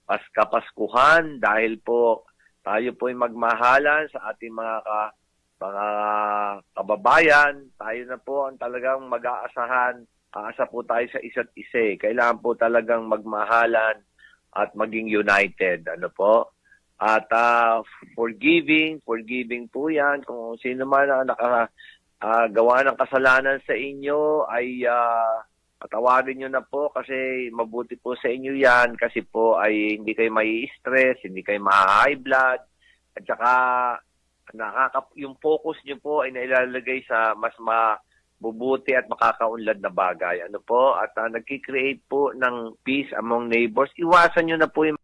Paskapaskuhan dahil po tayo po ay magmahalan sa ating mga kababayan. Tayo na po ang talagang mag-aasahan. Aasa po tayo sa isa't isa. Kailangan po talagang magmahalan at maging united. Ano po? At forgiving po yan. Kung sino man ang nakagawa ng kasalanan sa inyo ay patawarin nyo na po kasi mabuti po sa inyo yan kasi po ay hindi kayo mai-stress, hindi kayo ma-high blood. At saka yung focus nyo po ay nailalagay sa mas bubuti at makakaunlad na bagay. Ano po? At nagki-create po ng peace among neighbors. Iwasan nyo na po yung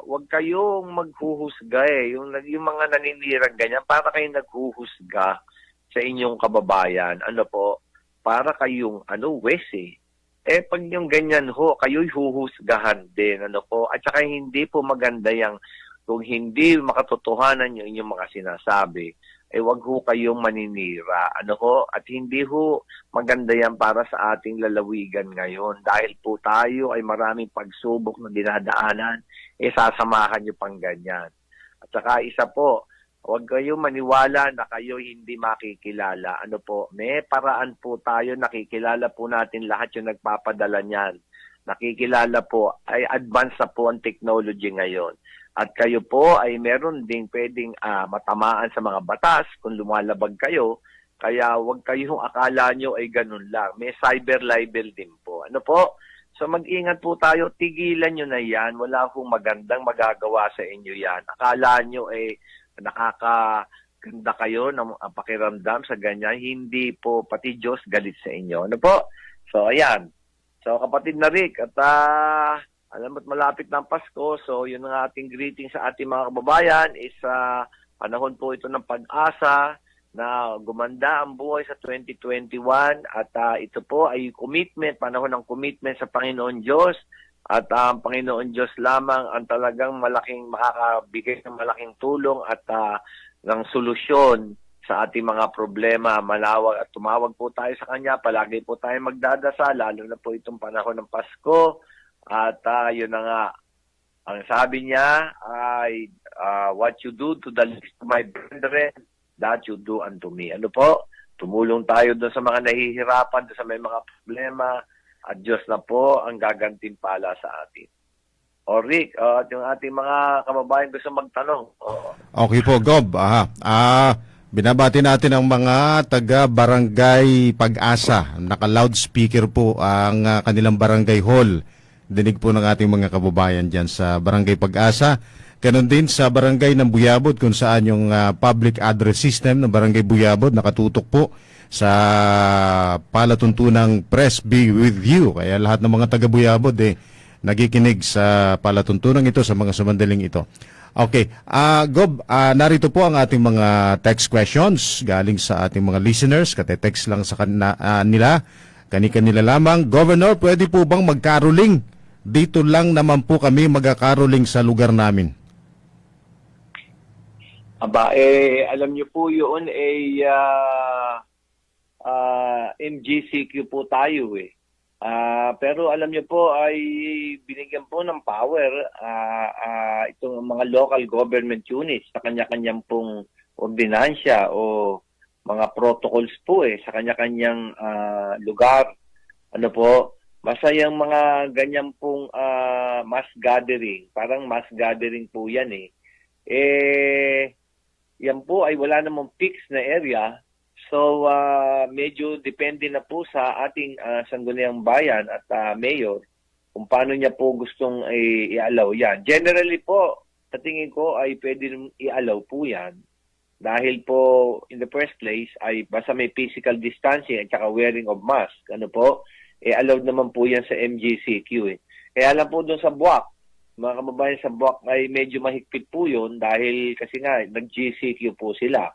wag kayong maghuhusga Yung mga naninirang ganyan, para kayong naghuhusga sa inyong kababayan. Ano po? Para kayong, pag yung ganyan ho, kayo'y huhusgahan din. Ano po? At saka hindi po maganda kung hindi makatotohanan yung inyong mga sinasabi. wag ho kayong maninira. Ano ho? At hindi ho maganda yan para sa ating lalawigan ngayon. Dahil po tayo ay maraming pagsubok na dinadaanan, sasamahan nyo pang ganyan. At saka isa po, huwag kayong maniwala na kayo hindi makikilala. Ano po, may paraan po tayo, nakikilala po natin lahat yung nagpapadala niyan. Nakikilala po, ay advance na po ang technology ngayon. At kayo po ay meron ding pwedeng matamaan sa mga batas kung lumalabag kayo. Kaya huwag kayong akala nyo ay ganun lang. May cyber libel din po. Ano po? So mag-ingat po tayo. Tigilan nyo na yan. Wala akong magandang magagawa sa inyo yan. Akala nyo ay nakakaganda kayo ng pakiramdam sa ganyan. Hindi po pati Diyos galit sa inyo. Ano po? So ayan. So kapatid na Rick, at alam mo't malapit ng Pasko, so yun ang ating greeting sa ating mga kababayan is panahon po ito ng pag-asa na gumanda ang buhay sa 2021 at ito po ay commitment, panahon ng commitment sa Panginoon Diyos at ang Panginoon Diyos lamang ang talagang makakabigay ng malaking tulong at ng solusyon sa ating mga problema. Malawag at tumawag po tayo sa Kanya, palagi po tayo magdadasal, lalo na po itong panahon ng Pasko. At yun na nga, ang sabi niya ay, what you do to the least of my brethren, that you do unto me. Ano po? Tumulong tayo doon sa mga nahihirapan, doon sa may mga problema, at Diyos na po ang gagantimpala sa atin. O Rick, at yung ating mga kababayan gusto magtanong. Okay po, Gob. Binabati natin ang mga taga-barangay Pag-asa. Naka-loudspeaker po ang kanilang barangay hall. Dinig po ng ating mga kababayan dyan sa Barangay Pag-asa. Ganon din sa Barangay ng Buyabod kung saan yung public address system ng Barangay Buyabod nakatutok po sa palatuntunang Press Be With You. Kaya lahat ng mga taga-Buyabod nagikinig sa palatuntunang ito, sa mga sumandaling ito. Okay. Gob, narito po ang ating mga text questions galing sa ating mga listeners. Kate-text lang sa nila. Kani-kanila lamang. Governor, pwede po bang magkaroling? Dito lang naman po kami magkakaroling sa lugar namin. Alam niyo po yun MGCQ po tayo pero alam niyo po ay binigyan po ng power itong mga local government units sa kanya-kanyang pong ordinansya o mga protocols po sa kanya-kanyang lugar. Ano po? Basta yung mga ganyan pong mass gathering, parang mass gathering po yan yan po ay wala namang fixed na area. So, medyo depende na po sa ating sangguniang bayan at mayor kung paano niya po gustong i-allow yan. Generally po, sa tingin ko ay pwede i-allow po yan. Dahil po, in the first place, ay basta may physical distancing at saka wearing of mask. Ano po? Allowed naman po yan sa MGCQ Kaya lang po doon sa Buwak, mga kababayan sa Buwak ay medyo mahigpit po yun dahil kasi nga, nag-GCQ po sila.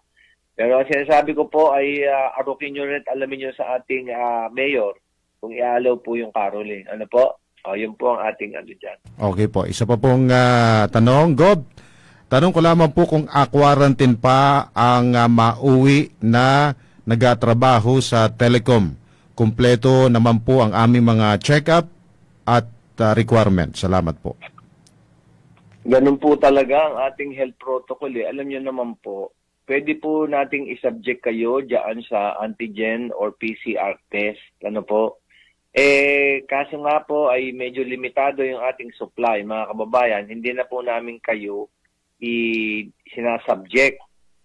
Pero ang sinasabi ko po ay arukin nyo rin at alamin nyo sa ating mayor kung i-allow po yung caroling. Ano po? Yun po ang ating dyan. Okay po. Isa pa pong tanong, Gob. Tanong ko lamang po kung quarantine pa ang mauwi na nagatrabaho sa Telecom. Kumpleto naman po ang aming mga check-up at requirement. Salamat po. Ganun po talaga ang ating health protocol Alam niyo naman po, pwede po nating isubject kayo diyan sa antigen or PCR test. Ano po? Kaso nga po ay medyo limitado yung ating supply, mga kababayan. Hindi na po namin kayo sinasubject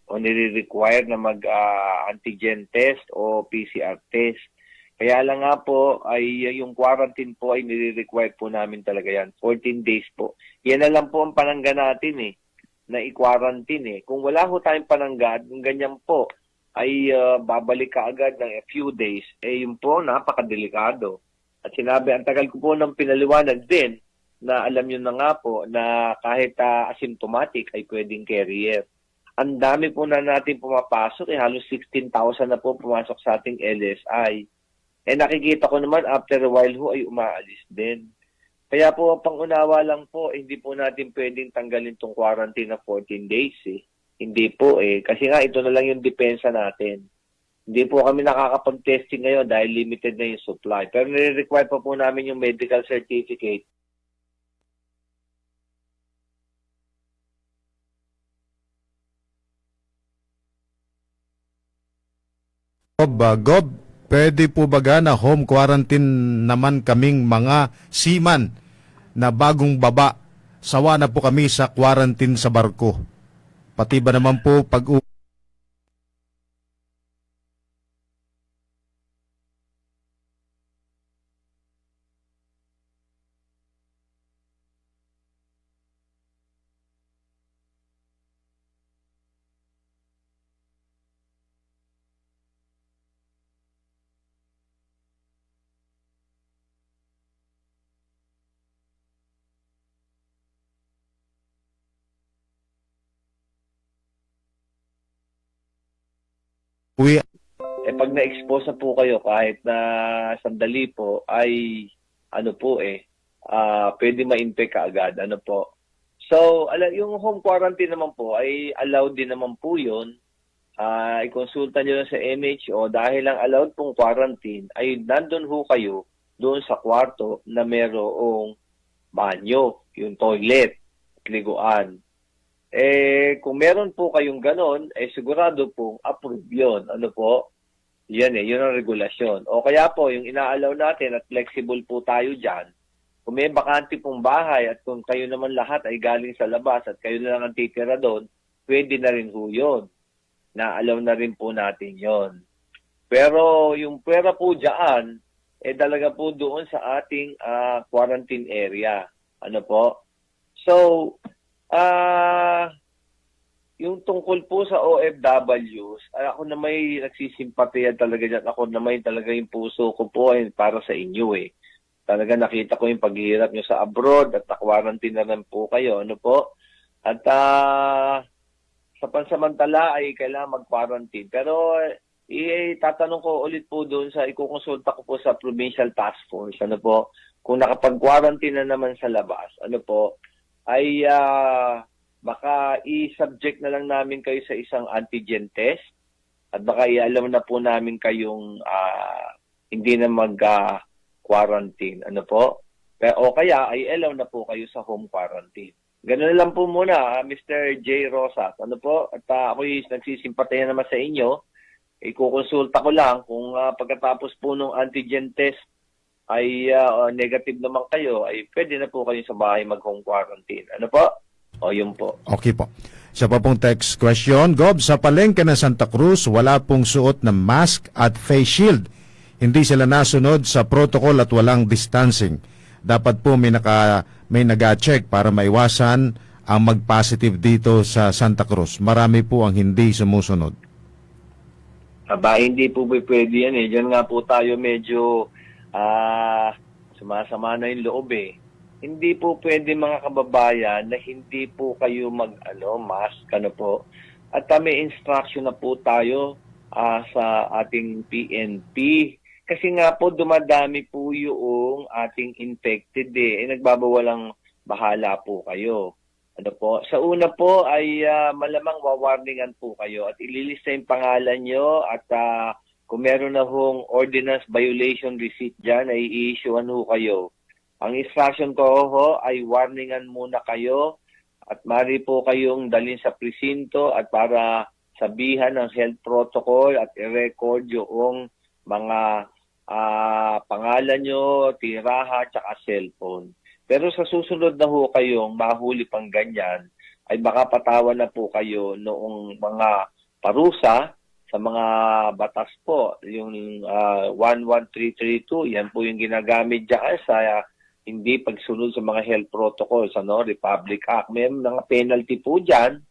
o nire-require na mag-antigen test o PCR test. Kaya lang nga po ay yung quarantine po ay nire-require po namin talaga yan. 14 days po. Yan na lang po ang panangga natin na i-quarantine Kung wala ho tayong panangga, kung ganyan po ay babalik ka agad ng a few days, yun po napakadelikado. At sinabi, ang tagal ko po ng pinaliwanag din na alam nyo na nga po na kahit asymptomatic ay pwedeng carrier. Ang dami po na natin pumapasok, halos 16,000 na po pumasok sa ating LSI. Nakikita ko naman after a while ho ay umaalis din. Kaya po, pangunawa lang po, hindi po natin pwedeng tanggalin tong quarantine na 14 days Hindi po eh. Kasi nga ito na lang yung depensa natin. Hindi po kami nakakapag-testing ngayon dahil limited na yung supply. Pero nire-require pa po namin yung medical certificate. Gob, pwede po baga na home quarantine naman kaming mga seaman na bagong baba? Sawa na po kami sa quarantine sa barko. Pati ba naman po pag uwi? Eh pag na-expose na po kayo kahit na sandali po ay ano po pwede ma-infect kaagad. Ano po. So, yung home quarantine naman po ay allowed din naman po yun. I-consulta nyo lang sa MHO dahil ang allowed pong quarantine ay nandun ho kayo doon sa kwarto na merong banyo, yung toilet, at liguan. Kung meron po kayong ganon, sigurado pong approve yun. Ano po? Yan yun ang regulasyon. O kaya po, yung inaalaw natin at flexible po tayo dyan, kung may bakante pong bahay at kung kayo naman lahat ay galing sa labas at kayo na lang ang titira doon, pwede na rin ho yun. Naalaw na rin po natin yon. Pero yung pwera po dyan, talaga po doon sa ating quarantine area. Ano po? So, yung tungkol po sa OFWs, ako na may nagsisimpatiya talaga dyan. Ako na may talaga yung puso ko po ay para sa inyo eh. Talaga nakita ko yung paghihirap nyo sa abroad at na-quarantine na rin po kayo. Ano po? At sa pansamantala ay kailangan mag-quarantine. Pero tatanong ko ulit po doon ikukonsulta ko po sa Provincial Task Force. Ano po? Kung nakapag-quarantine na naman sa labas, ano po, ay baka i-subject na lang namin kayo sa isang antigen test at baka i-alam na po namin kayong hindi na mag-quarantine. Ano po? O kaya ay allow na po kayo sa home quarantine. Ganun lang po muna, Mr. J. Rosas. Ano po? At ako'y nagsisimpataya naman sa inyo. Ikukonsulta ko lang kung pagkatapos po ng antigen test ay negative naman kayo, ay pwede na po kayo sa bahay mag-home quarantine. Ano po? O yun po. Okay po. Sa pa pong text question, Gob, sa palengke ng Santa Cruz, wala pong suot ng mask at face shield. Hindi sila nasunod sa protocol at walang distancing. Dapat po may nag-check para maiwasan ang mag-positive dito sa Santa Cruz. Marami po ang hindi sumusunod. Hindi po pwede yan eh. Diyan nga po tayo medyo sumasama na yung loob eh. Hindi po pwede mga kababayan na hindi po kayo mask, ano po. At may instruction na po tayo sa ating PNP. Kasi nga po dumadami po yung ating infected eh. Nagbabawalang bahala po kayo. Ano po? Sa una po ay malamang wawarningan po kayo at ililista yung pangalan nyo at kung meron na hong ordinance violation receipt dyan ay i-issuean ho kayo. Ang instruction ko ho ay warningan muna kayo at mari po kayong dalhin sa presinto at para sabihan ng health protocol at i-record yung mga pangalan nyo, tiraha, tsaka cellphone. Pero sa susunod na ho kayong mahuli pang ganyan, ay baka patawan na po kayo noong mga parusa sa mga batas po. Yung 11332, yan po yung ginagamit dyan sa hindi pagsunod sa mga health protocols, Republic Act. May mga penalty po dyan.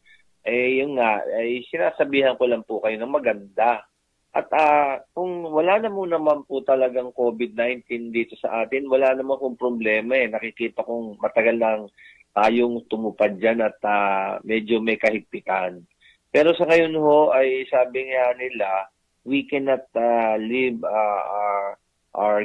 Yung nga, sinasabihan ko lang po kayo ng maganda. At kung wala naman po talagang COVID-19 dito sa atin, wala naman kong problema eh. Nakikita kong matagal lang tayong tumupad dyan at medyo may kahigpitan. Pero sa ngayon ho, ay sabi nga nila, we cannot leave our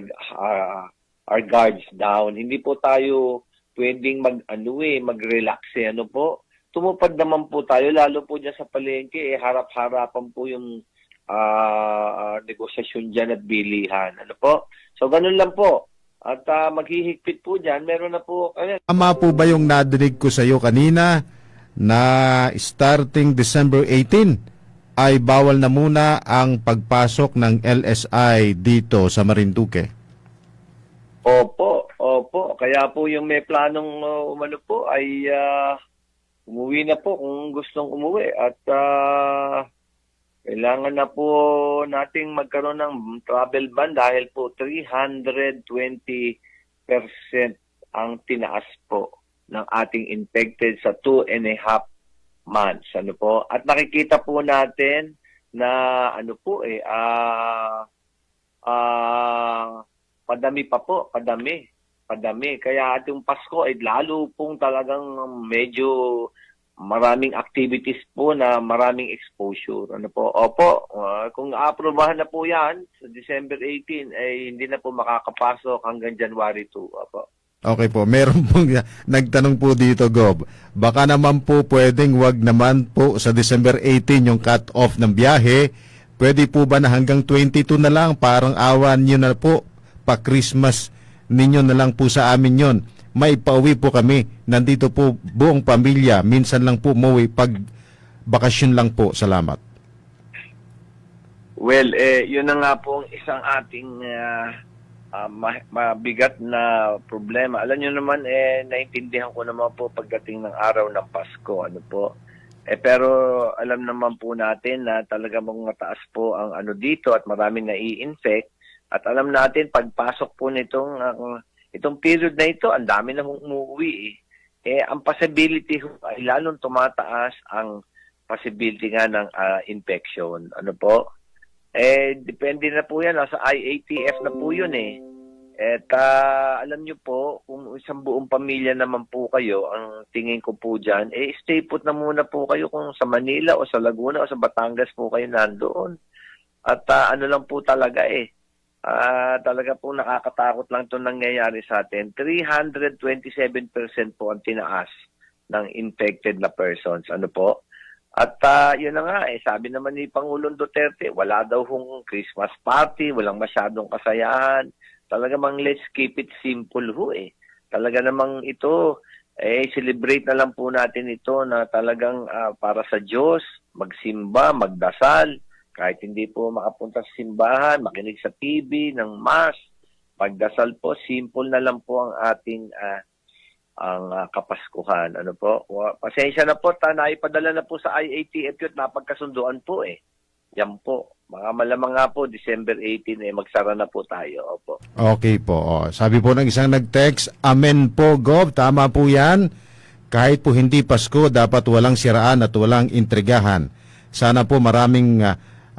guards down. Hindi po tayo pwedeng mag-relax eh. Ano po? tumupad naman po tayo, lalo po dyan sa palengke, harap-harapan po yung negosasyon dyan at bilihan. Ano po? So, ganun lang po. At maghihigpit po dyan, meron na po, Tama po ba yung nadinig ko sa iyo kanina na starting December 18 ay bawal na muna ang pagpasok ng LSI dito sa Marinduque? opo, opo. Kaya po yung may planong umano po ay umuwi na po kung gustong umuwi. At kailangan na po nating magkaroon ng travel ban dahil po 320% ang tinaas po ng ating infected sa 2.5 months. Ano po? At nakikita po natin na ano po padami pa po, padami. Kaya ating Pasko ay lalo pong talagang medyo maraming activities po na maraming exposure. Ano po? Opo, kung aaprobahan na po yan sa December 18, ay hindi na po makakapasok hanggang January 2. Opo. Okay po, meron pong nagtanong po dito, Gob. Baka naman po pwedeng wag naman po sa December 18 yung cut-off ng biyahe. Pwede po ba na hanggang 22 na lang? Parang awan nyo na po, pa-Christmas ninyo na lang po sa amin yon. May pauwi po kami. Nandito po buong pamilya. Minsan lang po umuwi pag bakasyon lang po. Salamat. Well, yun na nga po ang isang ating mabigat na problema. Alam nyo naman, naintindihan ko naman po pagdating ng araw ng Pasko. Ano po? Pero alam naman po natin na talaga mataas po ang ano dito at maraming nai-infect. At alam natin, pagpasok po nitong itong period na ito, ang dami na umuwi. Ang possibility ay lalong tumataas ang possibility nga ng infection. Ano po? Depende na po yan. Sa IATF na po yun At alam nyo po, kung isang buong pamilya naman po kayo, ang tingin ko po dyan, stay put na muna po kayo kung sa Manila o sa Laguna o sa Batangas po kayo nandoon. At ano lang po talaga talaga po nakakatakot lang itong nangyayari sa atin. 327% po ang tinaas ng infected na persons. Ano po? At yun na nga, sabi naman ni Pangulong Duterte, wala daw hong Christmas party, walang masyadong kasayahan. Talaga mang let's keep it simple Talaga namang ito, celebrate na lang po natin ito na talagang para sa Diyos, magsimba, magdasal. Kahit hindi po makapunta sa simbahan, makinig sa TV, ng mass, pagdasal po, simple na lang po ang ating Kapaskuhan. Ano po? Pasensya na po, naipadala na po sa IATF yun, napagkasunduan po Yan po. Mga malamang nga po, December 18, magsara na po tayo. Opo. Okay po. Sabi po ng isang nag-text, Amen po, Gob. Tama po yan. Kahit po hindi Pasko, dapat walang siraan at walang intrigahan. Sana po maraming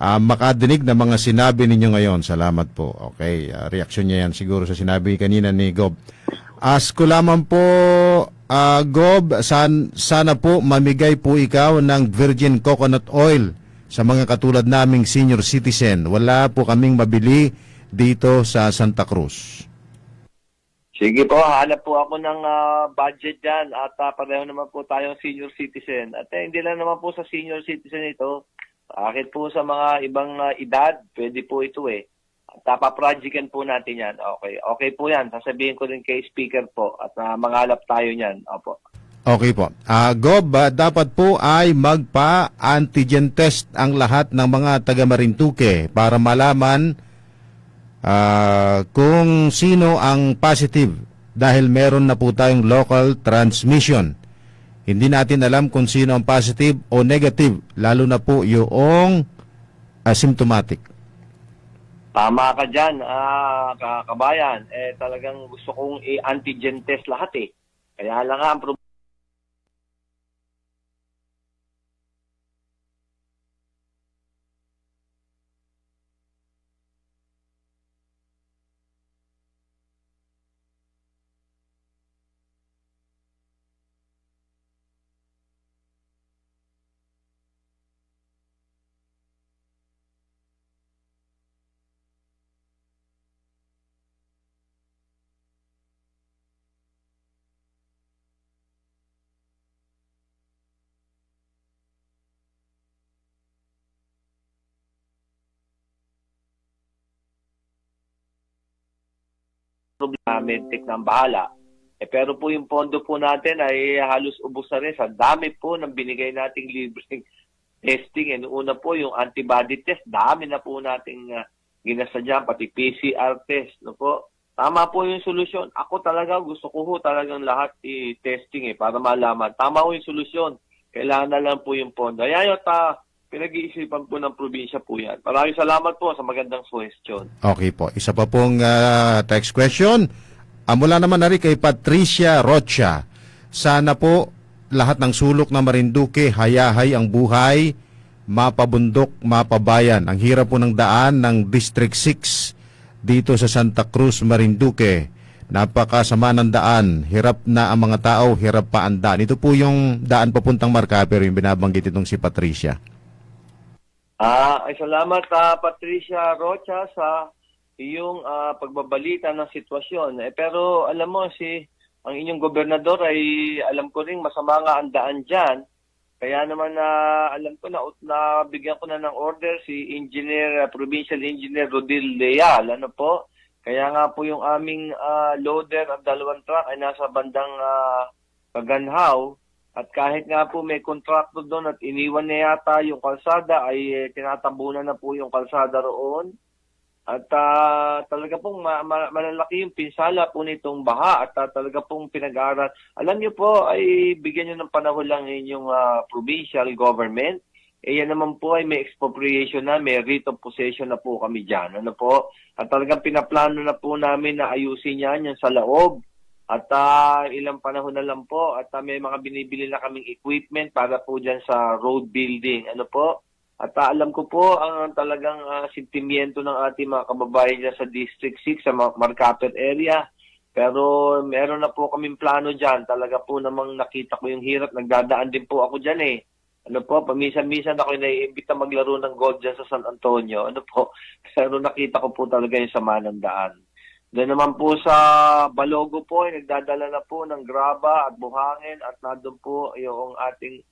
makadinig na mga sinabi ninyo ngayon. Salamat po. Okay, reaksyon niya yan siguro sa sinabi kanina ni Gob. Ask ko lamang po, Gob, sana po mamigay po ikaw ng virgin coconut oil sa mga katulad naming senior citizen. Wala po kaming mabili dito sa Santa Cruz. Sige po, hanap po ako ng budget dyan at pareho naman po tayong senior citizen. At hindi lang naman po sa senior citizen ito, bakit po sa mga ibang edad, pwede po ito papaprojectan po natin yan. Okay. Okay po yan. Sasabihin ko rin kay speaker po at mangalap tayo niyan. Opo. Okay po. Gob, dapat po ay magpa-antigen test ang lahat ng mga taga Marinduque para malaman kung sino ang positive dahil meron na po tayong local transmission. Hindi natin alam kung sino ang positive o negative, lalo na po yung asymptomatic. Tama ka dyan, kabayan. Talagang gusto kong i-antigen test lahat Kaya lang nga, ang problema, Medtech na ang bahala. Pero po yung pondo po natin ay halos ubos na rin sa dami po ng binigay nating libreng testing. Noong una po yung antibody test, dami na po nating ginasa dyan, pati PCR test. No po? Tama po yung solusyon. Ako talaga, gusto ko ho talagang lahat i-testing para malaman. Tama po yung solusyon. Kailangan na lang po yung pondo. Ayan, pinag-iisipan po ng probinsya po yan. Maraming salamat po sa magandang question. Okay po. Isa pa pong text question. Mula naman na rin kay Patricia Rocha. Sana po lahat ng sulok na Marinduque, hayahay ang buhay, mapabundok, mapabayan. Ang hirap po ng daan ng District 6 dito sa Santa Cruz, Marinduque. Napakasama ng daan. Hirap na ang mga tao, hirap pa ang daan. Ito po yung daan papuntang Marcapero, yung binabanggit itong si Patricia. Ay salamat Patricia Rocha sa iyong pagbabalita ng sitwasyon. Pero alam mo ang inyong gobernador ay alam ko ring masama nga ang daan diyan. Kaya naman alam ko na bigyan ko na ng order si Provincial Engineer Rodil Leal. Ano po? Kaya nga po yung aming loader at 2 truck ay nasa bandang Kaganhaw. At kahit nga po may kontrakto doon at iniwan na yata yung kalsada, ay tinatabunan na po yung kalsada roon. At talaga pong malalaki yung pinsala po nitong baha at talaga pong pinag-aaral. Alam niyo po, ay bigyan niyo ng panahon lang inyong provincial government. Yan naman po ay may expropriation na, may writ of possession na po kami dyan. Ano po? At talagang pinaplano na po namin na ayusin yan sa loob. At ilang panahon na lang po at may mga binibili na kaming equipment para po dyan sa road building. Ano po? At alam ko po ang talagang sentimiento ng ating mga kababayan dyan sa District 6, sa Marcapet area. Pero meron na po kaming plano dyan. Talaga po namang nakita ko yung hirap. Nagdadaan din po ako dyan Ano po, paminsan-minsan ako naiimbita maglaro ng golf dyan sa San Antonio. Ano po, pero nakita ko po talaga yung sama ng daan. Doon naman po sa Balogo po, nagdadala na po ng graba at buhangin at nandun po yung ating,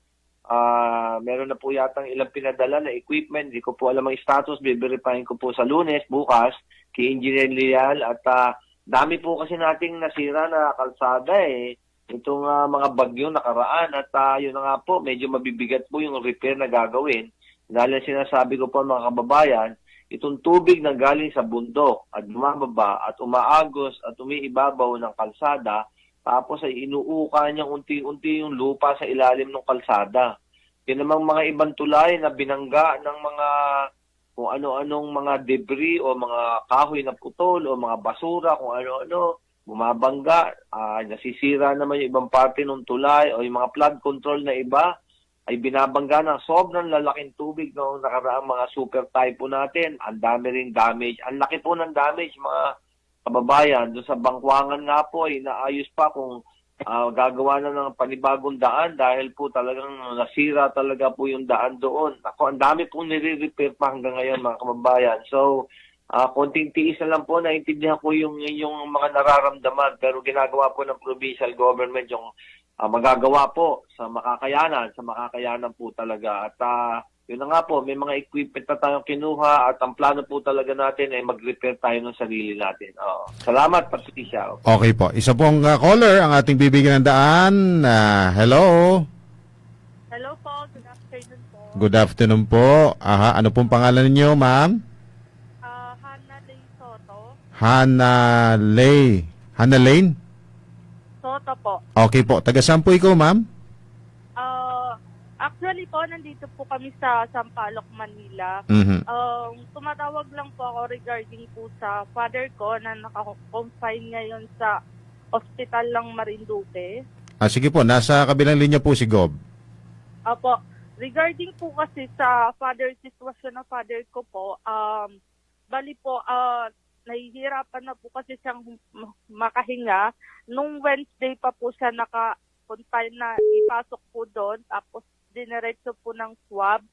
meron na po yatang ilang pinadala na equipment. Hindi ko po alam ang status, biverifyin ko po sa Lunes, bukas, kay Engineer Leal. At dami po kasi nating nasira na kalsada itong mga bagyong nakaraan. At yun na nga po, medyo mabibigat po yung repair na gagawin. Dahil sinasabi ko po mga kababayan, itong tubig na galing sa bundok at bumababa at umaagos at umiibabaw ng kalsada, tapos ay inuuka niyang unti-unti yung lupa sa ilalim ng kalsada. Yan namang mga ibang tulay na binangga ng mga kung ano-anong mga debris o mga kahoy na putol o mga basura, kung ano-ano, bumabangga, nasisira naman yung ibang parte ng tulay o yung mga flood control na iba, ay binabangga ng sobrang lalaking tubig noong nakaraang mga super typhoon natin. Ang dami ring damage. Ang laki po ng damage, mga kababayan. Doon sa Bangkuangan nga po, inaayos pa kung gagawa na ng panibagong daan dahil po talagang nasira talaga po yung daan doon. Ako, ang dami pong nire-repair pa hanggang ngayon, mga kababayan. So, konting tiis na lang po, naintindihan ko yung mga nararamdaman. Pero ginagawa po ng provincial government yung magagawa po sa makakayanan po talaga. At yun na nga po, may mga equipment na tayong kinuha at ang plano po talaga natin ay mag-repair tayo ng sarili natin. Salamat, Patricia. Okay po. Isa pong caller ang ating bibigyan ng daan. Hello? Hello po, good afternoon po. Good afternoon po. Ano pong pangalan niyo, ma'am? Hannah Lane Soto. Hannah Lane? Soto po. Okay po. Taga saan po ikaw, ma'am? Actually po, nandito po kami sa Sampaloc, Manila. Mhm. Tumatawag lang po ako regarding po sa father ko na naka-confine ngayon sa hospital lang Marinduque. Sige po. Nasa kabilang linya po si Gob. Opo. Regarding po kasi sa sitwasyon ng father ko po, bali po, nahihirapan na po kasi siyang makahinga. Nung Wednesday pa po siya naka-confine na ipasok po doon, tapos dinerecho po ng swab.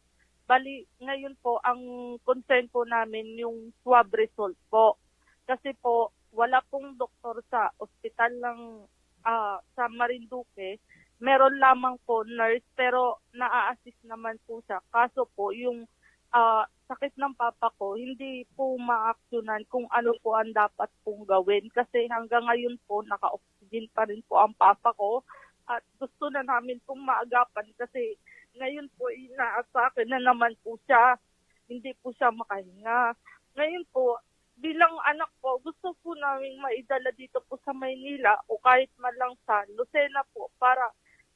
Bali, ngayon po, ang concern po namin yung swab result po. Kasi po, wala pong doktor sa ospital ng sa Marinduque. Meron lamang po nurse, pero naa-assist naman po siya. Kaso po, yung sakit ng papa ko, hindi po ma-actionan kung ano po ang dapat pong gawin. Kasi hanggang ngayon po, naka-oxygen pa rin po ang papa ko. At gusto na namin pong maagapan kasi ngayon po, inaatake na naman po siya. Hindi po siya makahinga. Ngayon po, bilang anak po, gusto po namin maidala dito po sa Maynila o kahit man lang sa Lucena po para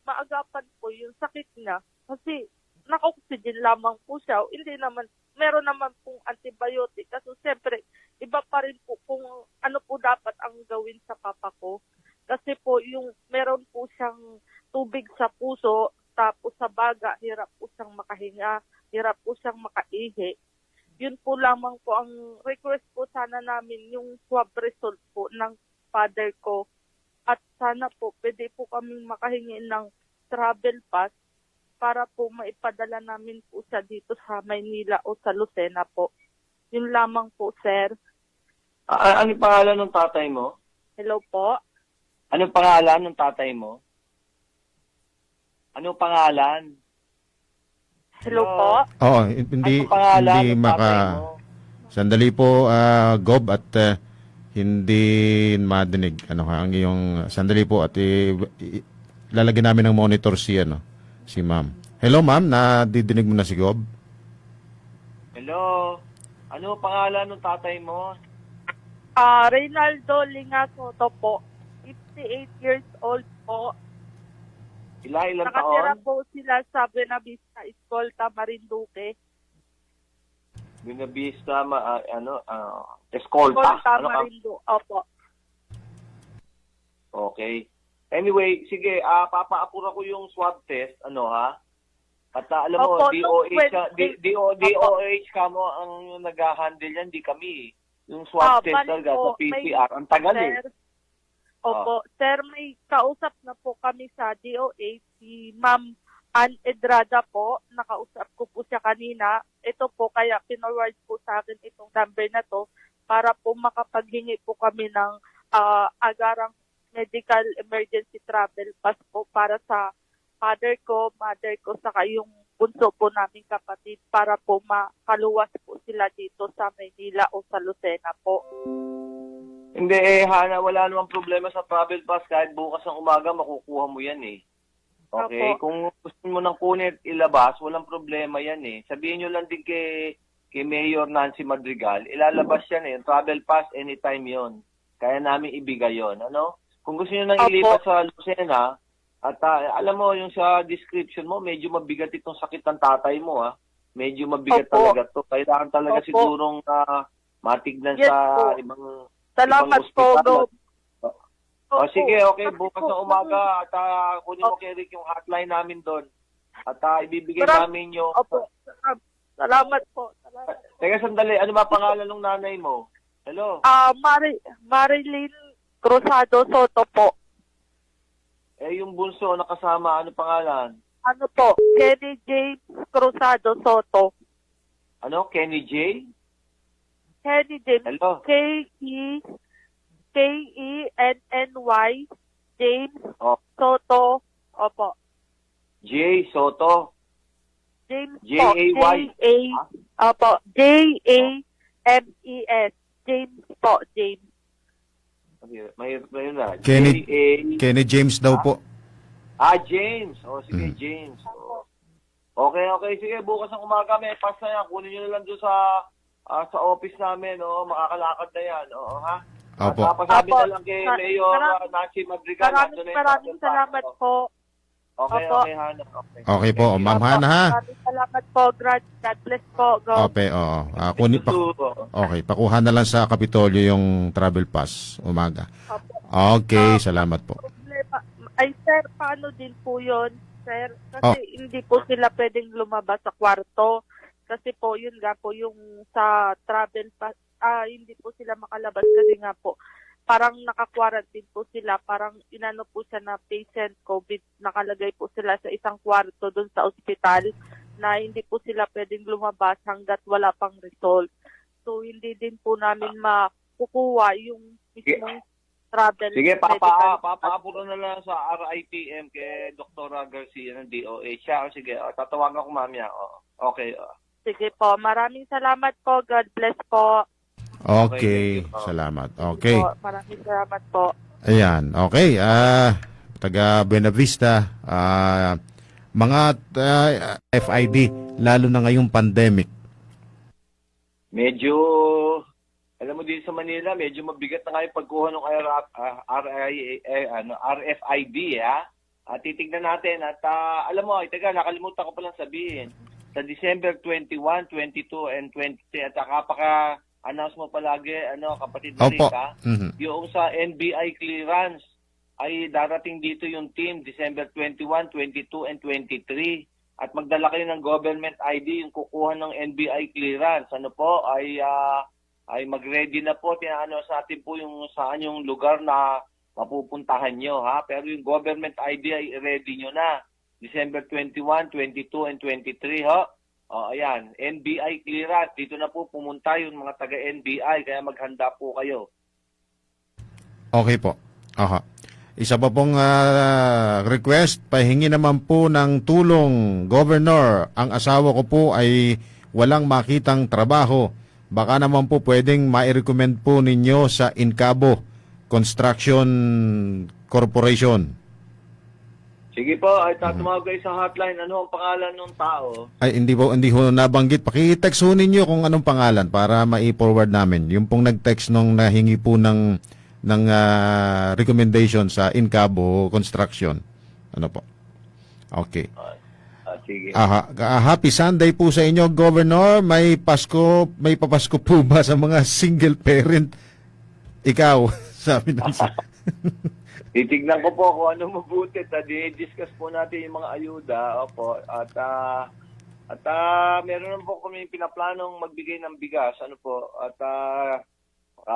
maagapan po yung sakit niya. Kasi naka-oxygen lamang po siya. Hindi naman, meron naman pong antibiotic. Kasi siyempre, iba pa rin po kung ano po dapat ang gawin sa papa ko. Kasi po yung meron po siyang tubig sa puso, tapos sa baga, hirap po siyang makahinga, hirap po siyang makaihi. Yun po lamang po ang request po sana namin, yung swab result po ng father ko. At sana po, pwede po kaming makahingi ng travel pass para po maipadala namin po siya dito sa Maynila o sa Lucena po. Yun lamang po, sir. Ano pangalan ng tatay mo? Hello po. Anong pangalan ng tatay mo? Anong pangalan? Hello po. Oo, hindi Anong pangalan hindi ng tatay mo? Sandali po, Gob, at hindi madinig ano ang iyong sandali po at lalagyan namin ng monitor si Ma'am. Hello, Ma'am, nadidinig mo na si Gob? Hello? Ano pangalan ng tatay mo? Reynaldo Linga Soto po. 58 years old po. Ilang Nakatira taon? po sila sa Buenavista, Escolta, Marinduque. Buenavista, Escolta. Escolta, Ano ka? Marinduque. Opo. Okay. Anyway, sige, papaapura ko yung swab test, At alam mo, Opo, DOH ka mo ang nag-handle yan, di kami. Yung swab test bali talaga po, sa PCR, ang tagal sir, Opo. Sir, may kausap na po kami sa DOH, si Ma'am Ann Edrada po. Nakausap ko po siya kanina. Ito po, kaya pinorward po sa akin itong number na to para po makapaghingi po kami ng agarang medical emergency travel pass po para sa father ko, mother ko, saka yung bunso po naming kapatid para po makaluwas po sila dito sa Maynila o sa Lucena po. Hindi Hana, wala namang problema sa travel pass. Kahit bukas ng umaga, makukuha mo yan Okay? Opo. Kung gusto mo ng kunin at ilabas, walang problema yan Sabihin nyo lang din kay Mayor Nancy Madrigal, ilalabas yan Travel pass anytime yon. Kaya namin ibigay yon. Kung gusto nyo nang Opo. ilipat sa Lucena, at alam mo, yung sa description mo, medyo mabigat itong sakit ng tatay mo, Medyo mabigat Opo. talaga to. Kailangan talaga Opo. sigurong matignan Yes sa po. ibang Salamat po, ospital. Go. Sige, okay. Kasi Bukas po, na umaga at kunin mo kay Rick yung hotline namin doon. At ibibigay Maram- namin yung... Opo. Salamat po. Salamat. Teka, sandali. Ano ba pangalan ng nanay mo? Hello? Marilyn Cruzado Soto po. Yung bunso na kasama, ano pangalan? Ano po? Kenny James Cruzado Soto. Ano? Kenny J? Kenny James. Hello? Kenny James Oh. Soto. Opo. J. Soto. James po. J-A-Y. Opo. James. James po. James. May na. Kenny- J-A... Kenny James daw po. James. Sige, James. Okay. Sige, bukas ng umaga may pass na yan. Kunin nyo na lang doon sa office namin. Makakalakad na yan. Ha? Opo. Pasabi Opo. na lang kay Mayor Nancy Madrigal. Maraming salamat po. Okay, Opo. okay, Hana. Okay. Okay po, Ma'am Opo, Hana, ha? Maraming salamat po. God bless po. Go. Okay, oo. Okay, pakuha na lang sa Kapitolyo yung travel pass umaga. Opo. Okay, salamat po. Problema. Ay, sir, paano din po yun, sir? Kasi hindi po sila pwedeng lumabas sa kwarto. Kasi po, yun nga po, yung sa travel pass, hindi po sila makalabas kasi nga po, parang naka-quarantine po sila, parang inano po siya na patient COVID, nakalagay po sila sa isang kwarto doon sa ospital na hindi po sila pwedeng lumabas hanggat wala pang result. So, hindi din po namin makukuha yung mismong travel. Sige, medical. papaapuro na lang sa RITM kay Dr. Garcia ng DOH. Sige, tatawagan ko mamaya. Okay. Sige po. Maraming salamat po. God bless po. Okay, thank you. salamat. Okay. Po. Maraming salamat po. Ayan, okay. Taga Buena Vista, mga FID, lalo na ngayong pandemic. Medyo, alam mo dito sa Manila, medyo mabigat na nga yung pagkuha ng RFID, ha? Titignan natin at alam mo, nakalimutan ko palang sabihin, sa December 21, 22, and 23, at kapaka-announce mo palagi, kapatid Opo. Marika, Mhm. yung sa NBI clearance, ay darating dito yung team December 21, 22, and 23. At magdala kayo ng government ID yung kukuha ng NBI clearance. Ay mag-ready na po. Sa atin po yung saan yung lugar na mapupuntahan nyo, ha? Pero yung government ID ay ready nyo na. December 21, 22, and 23, ha? Ayan, NBI clearance. Dito na po pumunta yung mga taga-NBI, kaya maghanda po kayo. Okay po. Aha. Isa pa pong request, pahingi naman po ng tulong, Governor. Ang asawa ko po ay walang makitang trabaho. Baka naman po pwedeng ma-recommend po ninyo sa Incabo Construction Corporation. Sige po, ay tatumawag kayo sa hotline. Ano ang pangalan ng tao? Ay, hindi ho nabanggit. Paki-text ho ninyo kung anong pangalan para ma-forward namin. Yung pong nag-text nung nahingi po ng recommendation sa Incabo Construction. Ano po? Okay. Sige. Happy Sunday po sa inyo, Governor. May papasko po ba sa mga single parent? Ikaw, sabi ng Titignan ko po kung ano mabuti. Discuss po natin yung mga ayuda. Opo. At meron naman po kami pinaplanong magbigay ng bigas. Ano po? At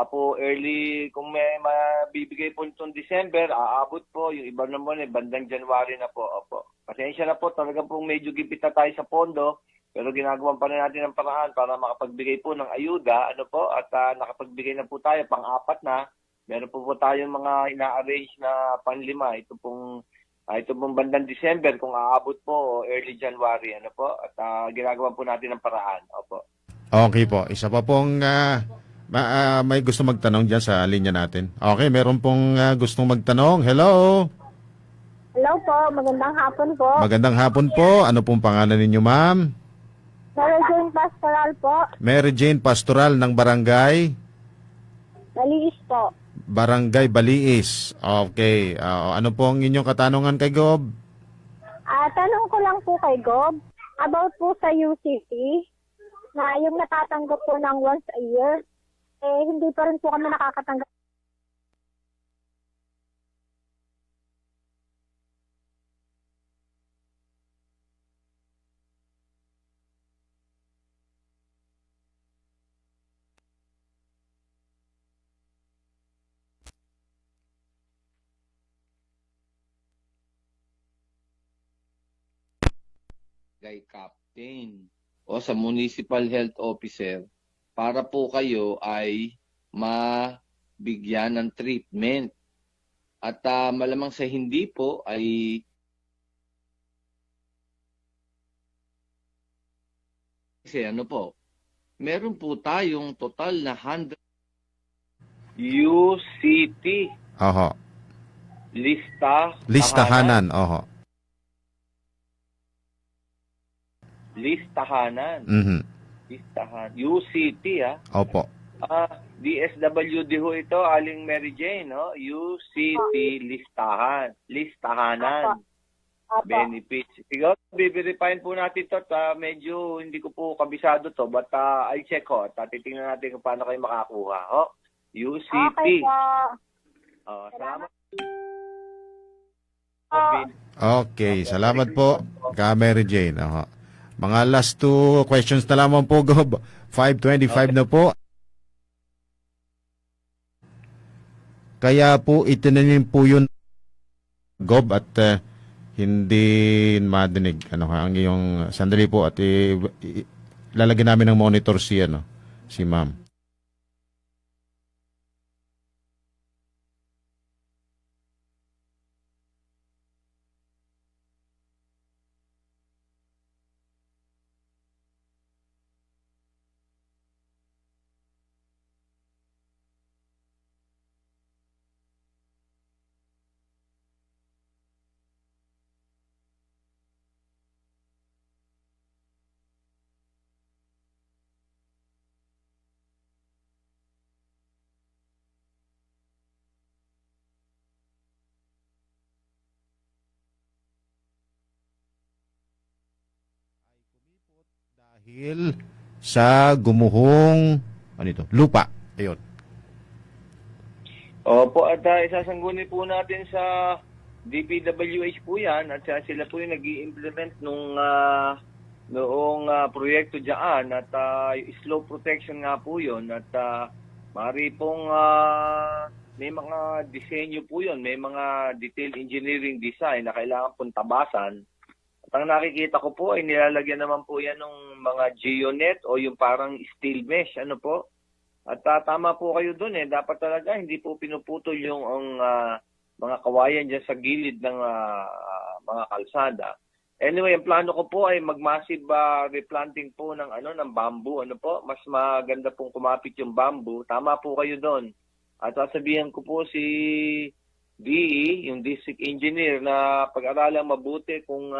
po early, kung may mabibigay po nitong December, aabot po. Yung iba naman bandang January na po. Opo. Pasensya na po, talagang pong medyo gipit na tayo sa pondo. Pero ginagawa pa rin natin ng paraan para makapagbigay po ng ayuda. Ano po? At nakapagbigay na po tayo, pang-apat na. Meron po tayong mga ina-arrange na pang-5. Ito pong bandang December kung aabot po o early January. Ano po? At ginagawa po natin ng paraan. Opo. Okay po. Isa pa pong may gusto magtanong dyan sa linya natin. Okay, meron pong gustong magtanong. Hello? Hello po, magandang hapon po. Magandang hapon po. Ano pong pangalan ninyo, ma'am? Mary Jane Pastoral po. Mary Jane Pastoral ng Barangay? Maliis po. Barangay Baliis. Okay. Ano po ang inyong katanungan kay Gob? Tanong ko lang po kay Gob, about po sa UCT, na yung natatanggap po ng once a year, hindi pa rin po kami nakakatanggap. Kay Captain o sa Municipal Health Officer para po kayo ay mabigyan ng treatment. At malamang sa hindi po ay kasi meron po tayong total na 100 UCT. Oho. Listahanan. Oho. Listahanan. Mhm. UCT, Opo. DSWD ho ito, Aling Mary Jane, no? UCT listahanan. Opo. Benefits. Siguro, biverifyin po natin ito. Medyo hindi ko po kabisado to, but I'll check ho. Titingnan natin kung paano kayo makakuha. UCT. Okay po. Salamat. Okay, salamat po ka Mary Jane. Oho. Mga last two questions na lamang po, Gob. 5:25 na po. Kaya po itinanim po yun, Gob, at hindi madinig. Ang iyong sandali po at lalagyan namin ng monitor si ma'am. dahil sa gumuhong lupa. Ayun. Opo, at isasangguni po natin sa DPWH po yan at sila po yung nag-i-implement noong proyekto dyan at slope protection nga po yun at maaari pong may mga disenyo po yun, may mga detailed engineering design na kailangan pong tabasan. At ang nakikita ko po ay nilalagyan naman po yan ng mga geonet o yung parang steel mesh, ano po. At tama po kayo doon dapat talaga hindi po pinuputol yung mga kawayan dyan sa gilid ng mga kalsada. Anyway, ang plano ko po ay mag-massive replanting po ng bamboo, ano po. Mas maganda pong kumapit yung bamboo. Tama po kayo doon. At sasabihan ko po si DE, yung district engineer, na pag-aralang mabuti kung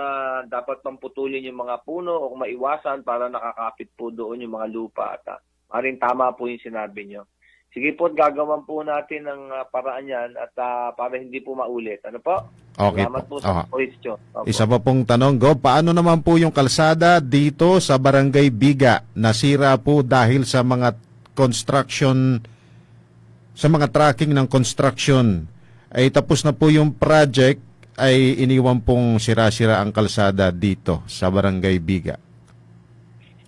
dapat pamputulin yung mga puno o kung maiwasan para nakakapit po doon yung mga lupa. At maring tama po yung sinabi nyo. Sige po, gagawan po natin ng paraan yan at para hindi po maulit. Ano po? Okay Salamat po. po sa question. Opo. Isa pa pong tanong, Gob, paano naman po yung kalsada dito sa Barangay Biga? Nasira po dahil sa mga construction, sa mga tracking ng construction. Ay tapos na po yung project, ay iniwan pong sira-sira ang kalsada dito sa Barangay Biga.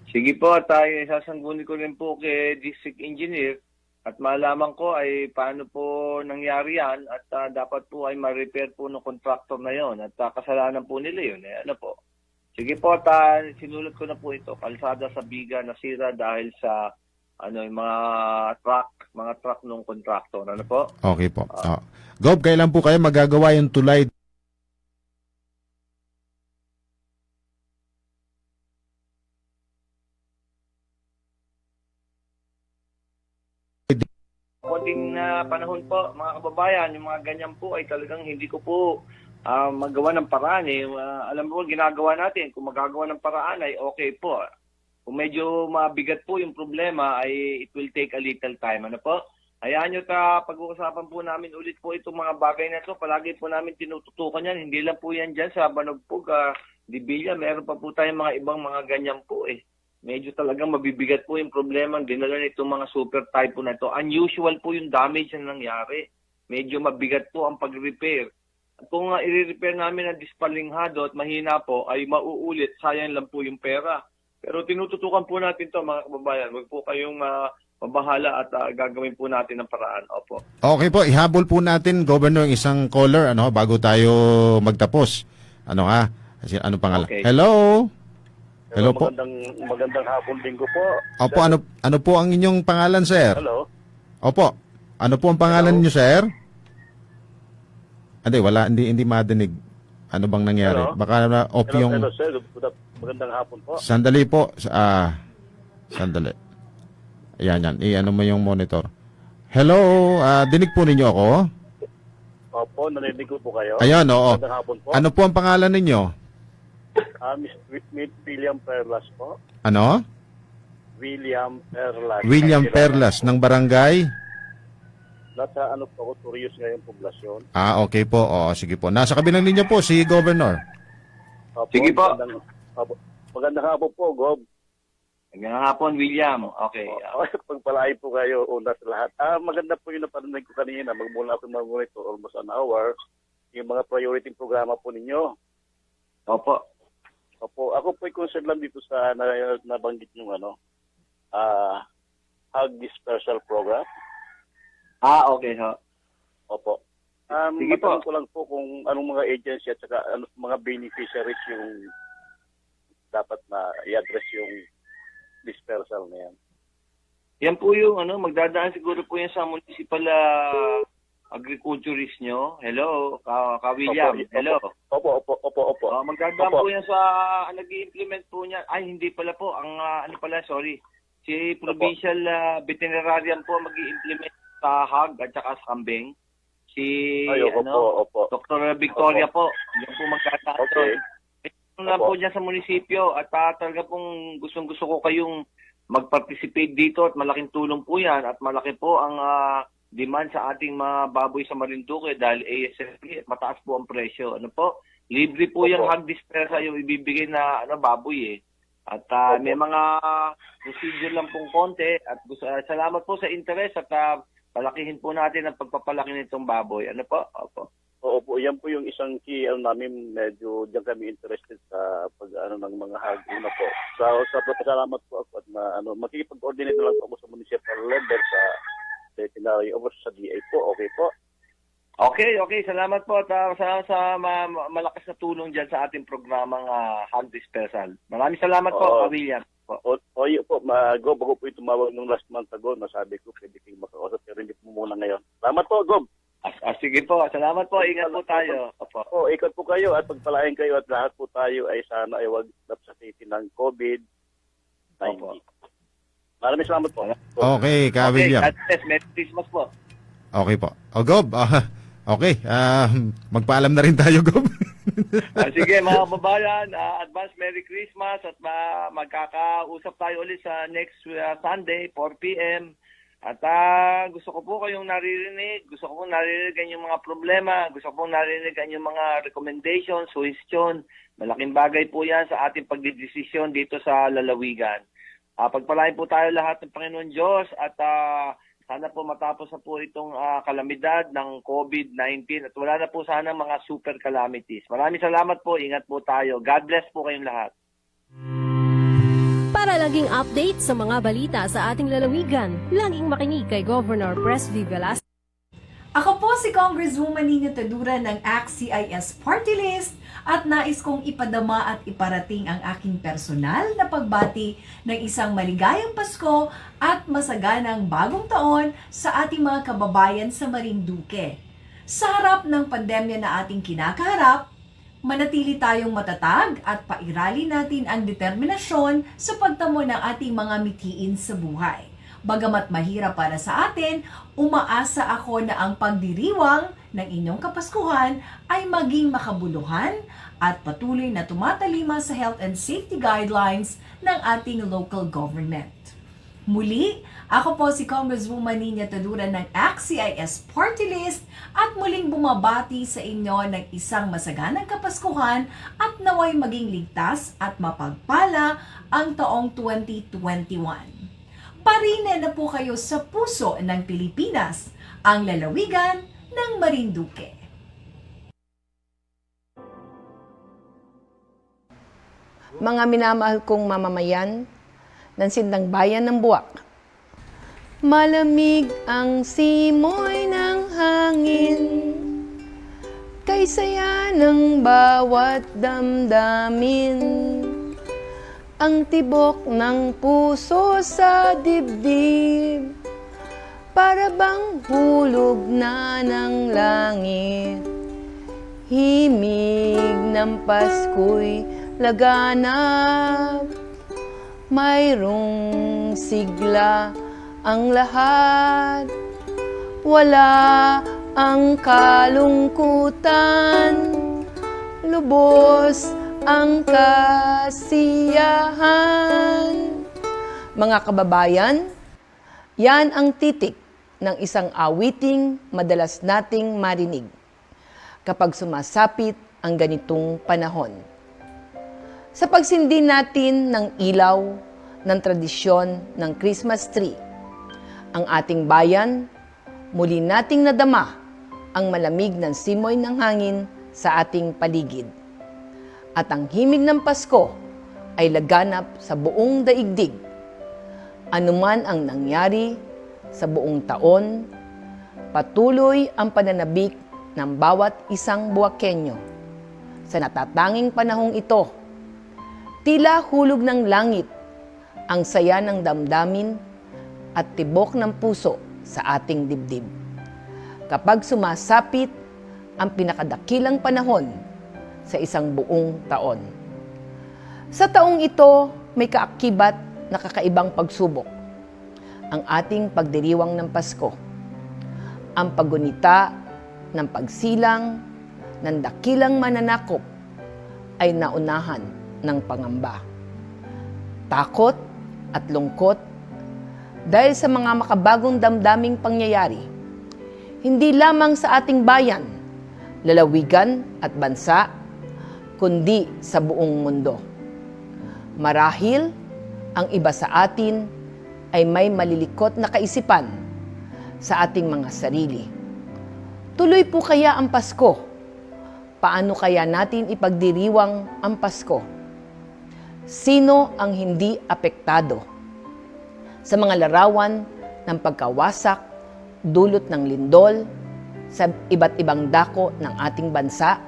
Sige po, tayo sasangguni ko rin po kay district engineer at malaman ko ay paano po nangyari yan at dapat po ay ma-repair po ng contractor na yon at kasalanan po nila yun. Ano po? Sige po, sinulat ko na po ito. Kalsada sa Biga nasira dahil sa yung mga truck ng contractor. Ano po? Okay po. Gob, kailan po kayo magagawa yung tulay? Konting panahon po, mga kababayan, yung mga ganyan po ay talagang hindi ko po magawa ng paraan. Alam mo, ginagawa natin. Kung magagawa ng paraan ay okay po. Kung medyo mabigat po yung problema ay it will take a little time. Ano po? Hayaan nyo pag-uusapan po namin ulit po itong mga bagay na ito. Palagi po namin tinututukan yan. Hindi lang po yan dyan sa Banogpug, Dibilla. Meron pa po tayong mga ibang mga ganyan po Medyo talagang mabibigat po yung problema ang dinala nitong mga super typhoon na ito. Unusual po yung damage na nangyari. Medyo mabigat po ang pag-repair. At kung i-repair namin na dispalinghado at mahina po, ay mauulit. Sayang lang po yung pera. Pero tinututukan po natin to mga kababayan. Huwag po kayong mabahala at gagawin po natin ng paraan. Opo. Okay po, ihabol po natin, Governor, isang caller bago tayo magtapos. Ano pangalan? Okay. Hello? Hello po. Magandang hapon linggo po. Opo, ano po ang inyong pangalan, sir? Hello. Opo. Ano po ang pangalan niyo, sir? Hindi madinig. Ano bang nangyari? Hello? Baka off yung... Hello, sir. Magandang hapon po. Sandali po. Sandali. Ayan. I-ano mo yung monitor. Hello, dinig po ninyo ako? Opo, narinig ko po kayo. Ayan, oo. Magandang hapon po. Ano po ang pangalan ninyo? Miss William Perlas po. Ano? William Perlas. William Perlas ng barangay? Nasa po ako, Turios ngayon, poblasyon. Okay po. Sige po. Nasa kabilang linya po si Governor. Opo, Sige po. Magandang hapon po, Gob. Ngayong hapon, William. Okay. Pagpalain po kayo una sa lahat. Maganda po yung naparinig ko kanina. Magmula ako mag-monitor almost an hour. Yung mga priority programa po ninyo. Opo. Opo, ako po'y concerned lang dito sa nabanggit yung hog dispersal program. Okay ho. Opo. Sige po. Matanong ko lang po kung anong mga agency at saka mga beneficiaries yung dapat na i-address yung dispersal na yan. Yan po yung magdadaan siguro po yan sa municipal agriculturist nyo. Hello, William. Opo, Hello. Opo. Magdadaan Opo. po yan sa nag-i-implement po niya. Ay, hindi pala po. Sorry. Si Provincial Veterinarian po mag-i-implement sa hog at saka sa kambing. Si Opo. Dr. Victoria po. Yan po magdadaan. Okay. Na po dyan sa munisipyo at talaga pong gustong-gusto ko kayong mag-participate dito at malaking tulong po yan at malaki po ang demand sa ating mga baboy sa Marinduque dahil ASFP at mataas po ang presyo. Ano po? Libre po yung hog dispersal yung ibibigay na baboy At may mga procedure lang pong konti at salamat po sa interest at palakihin po natin ang pagpapalaki nitong baboy. Ano po? Opo. Oo po, yan po yung isang key namin, medyo diyan kami interested sa ng mga haguna po. Sa salamat po ako at makikipag-coordinate na lang po ako sa municipal level sa veterinary or sa DA po. Okay po. Okay. Salamat po at sa malakas na tulong dyan sa ating programang Hog Dispersal. Maraming salamat po, William. Yun po, Gob, ako po yung tumawag nung last month ago. Nasabi ko, pwede kayong makausap, pero hindi po muna ngayon. Salamat po, Gob. Sige po, salamat po. Ingat po tayo. Opo. Ikat po kayo at pagpalain kayo at lahat po tayo ay sana ay wag napsasiti ng COVID-19. Opo. Maraming salamat po. Okay, Ka William. Okay, Merry Christmas po. Okay po. Gob, okay. Magpaalam na rin tayo, Gob. Sige mga kababayan, advance Merry Christmas at magkakausap tayo ulit sa next Sunday, 4 p.m. At gusto ko po kayong naririnig, gusto ko pong naririnig ang inyong mga problema, gusto ko pong naririnig ang inyong mga recommendation, suggestion. Malaking bagay po yan sa ating pagdidesisyon dito sa lalawigan. Pagpalain po tayo lahat ng Panginoon Diyos at sana po matapos na po itong kalamidad ng COVID-19 at wala na po sana mga super calamities. Maraming salamat po, ingat po tayo. God bless po kayong lahat. Para laging update sa mga balita sa ating lalawigan, laging makinig kay Governor Presby Velasquez. Ako po si Congresswoman Nina Tadura ng ACT-CIS Party List at nais kong ipadama at iparating ang aking personal na pagbati ng isang maligayang Pasko at masaganang bagong taon sa ating mga kababayan sa Marinduque. Sa harap ng pandemya na ating kinakaharap, manatili tayong matatag at pairali natin ang determinasyon sa pagtamo ng ating mga mithiin sa buhay. Bagamat mahirap para sa atin, umaasa ako na ang pagdiriwang ng inyong Kapaskuhan ay maging makabuluhan at patuloy na tumatalima sa health and safety guidelines ng ating local government. Muli, ako po si Congresswoman Nina Tadura ng ACT-CIS Party List at muling bumabati sa inyo ng isang masaganang Kapaskuhan at naway maging ligtas at mapagpala ang taong 2021. Parine na po kayo sa puso ng Pilipinas, ang lalawigan ng Marinduque. Mga minamahal kong mamamayan ng Sindang Bayan ng Buwak, malamig ang simoy ng hangin, kay saya ng bawat damdamin. Ang tibok ng puso sa dibdib, para bang hulog na ng langit. Himig ng Pasko'y laganap, mayroong sigla ang lahat. Wala ang kalungkutan, lubos ang kasiyahan. Mga kababayan, yan ang titik ng isang awiting madalas nating marinig kapag sumasapit ang ganitong panahon. Sa pagsindi natin ng ilaw ng tradisyon ng Christmas tree, ang ating bayan, muli nating nadama ang malamig ng simoy ng hangin sa ating paligid. At ang himig ng Pasko ay laganap sa buong daigdig. Anuman ang nangyari sa buong taon, patuloy ang pananabik ng bawat isang Buwakenyo. Sa natatanging panahong ito, tila hulog ng langit ang saya ng damdamin at tibok ng puso sa ating dibdib. Kapag sumasapit ang pinakadakilang panahon sa isang buong taon. Sa taong ito, may kaakibat na kakaibang pagsubok. Ang ating pagdiriwang ng Pasko. Ang paggunita ng pagsilang ng dakilang mananakop ay naunahan ng pangamba. Takot at lungkot dahil sa mga makabagong damdaming pangyayari, hindi lamang sa ating bayan, lalawigan at bansa, kundi sa buong mundo. Marahil, ang iba sa atin ay may malilikot na kaisipan sa ating mga sarili. Tuloy po kaya ang Pasko? Paano kaya natin ipagdiriwang ang Pasko? Sino ang hindi apektado sa mga larawan ng pagkawasak, dulot ng lindol, sa iba't ibang dako ng ating bansa,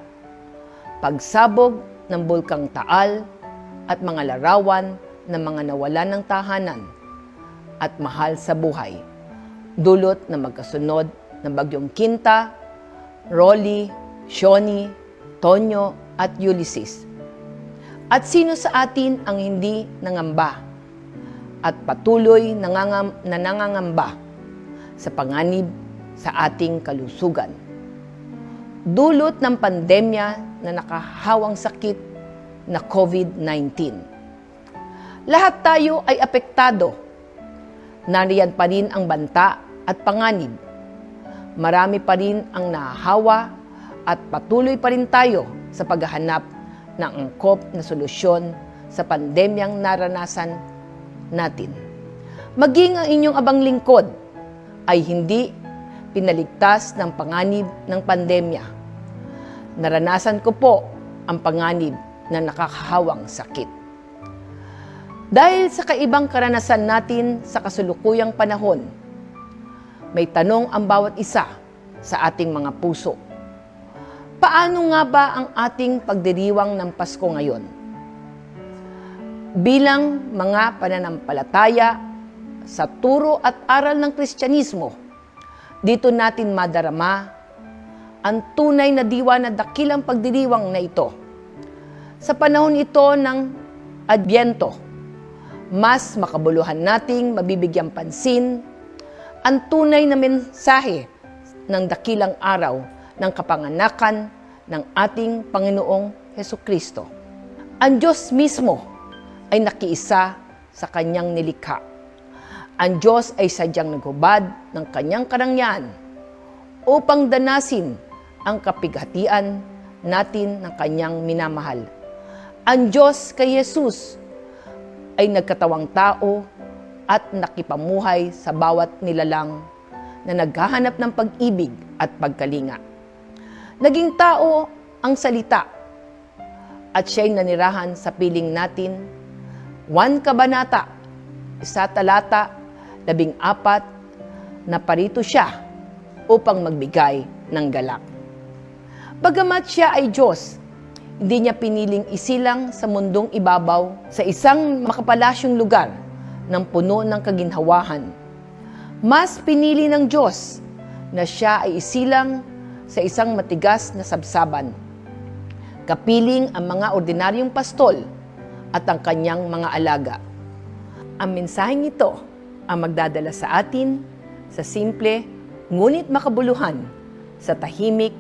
pagsabog ng Bulkang Taal, at mga larawan ng mga nawalan ng tahanan at mahal sa buhay, dulot na magkasunod ng Bagyong Quinta, Rolly, Shoni, Tonyo at Ulysses. At sino sa atin ang hindi nangamba at patuloy nanangangamba sa panganib sa ating kalusugan? Dulot ng pandemya na nakahawang sakit na COVID-19. Lahat tayo ay apektado. Nariyan pa rin ang banta at panganib. Marami pa rin ang nahahawa at patuloy pa rin tayo sa paghahanap ng angkop na solusyon sa pandemyang naranasan natin. Maging ang inyong abang lingkod ay hindi pinaligtas ng panganib ng pandemya. Naranasan ko po ang panganib na nakakahawang sakit. Dahil sa kaibang karanasan natin sa kasulukuyang panahon, may tanong ang bawat isa sa ating mga puso. Paano nga ba ang ating pagdiriwang ng Pasko ngayon? Bilang mga pananampalataya sa turo at aral ng Kristyanismo, dito natin madarama ang tunay na diwa na dakilang pagdiriwang na ito. Sa panahon ito ng Adbyento, mas makabuluhan nating mabibigyang pansin ang tunay na mensahe ng dakilang araw ng kapanganakan ng ating Panginoong Hesukristo. Ang Diyos mismo ay nakiisa sa kanyang nilikha. Ang Diyos ay sadyang naghubad ng kanyang karangyaan upang danasin ang kapighatian natin ng kanyang minamahal. Ang Diyos kay Jesus ay nagkatawang tao at nakipamuhay sa bawat nilalang na naghahanap ng pag-ibig at pagkalinga. Naging tao ang salita at siya'y nanirahan sa piling natin. 1 Kabanata, 1 Talata, 14, na parito siya upang magbigay ng galak. Bagamat siya ay Diyos, hindi niya piniling isilang sa mundong ibabaw sa isang makapalasyong lugar ng puno ng kaginhawahan. Mas pinili ng Diyos na siya ay isilang sa isang matigas na sabsaban, kapiling ang mga ordinaryong pastol at ang kanyang mga alaga. Ang mensaheng ito ang magdadala sa atin sa simple ngunit makabuluhan, sa tahimik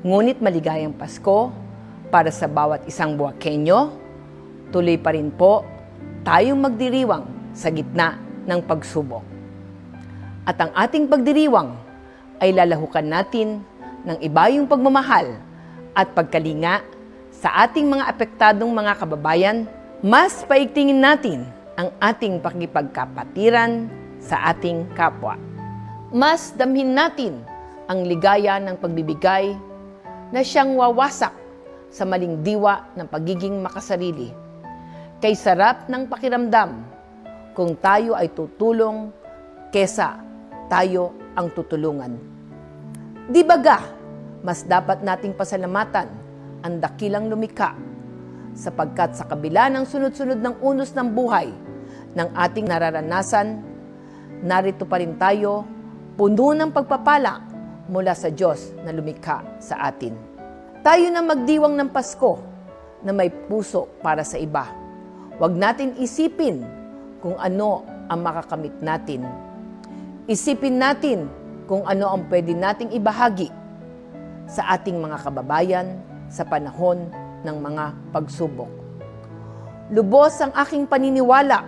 ngunit maligayang Pasko para sa bawat isang Buwakenyo. Tuloy pa rin po tayong magdiriwang sa gitna ng pagsubok. At ang ating pagdiriwang ay lalahukan natin ng ibayong pagmamahal at pagkalinga sa ating mga apektadong mga kababayan. Mas paigtingin natin ang ating pakikipagkapatiran sa ating kapwa. Mas damhin natin ang ligaya ng pagbibigay na siyang wawasak sa maling diwa ng pagiging makasarili. Kay sarap ng pakiramdam kung tayo ay tutulong kesa tayo ang tutulungan. Di baga, mas dapat nating pasalamatan ang dakilang lumikha sapagkat sa kabila ng sunod-sunod ng unos ng buhay ng ating nararanasan, narito pa rin tayo puno ng pagpapala mula sa Diyos na lumikha sa atin. Tayo na magdiwang ng Pasko na may puso para sa iba. Huwag natin isipin kung ano ang makakamit natin. Isipin natin kung ano ang pwede nating ibahagi sa ating mga kababayan sa panahon ng mga pagsubok. Lubos ang aking paniniwala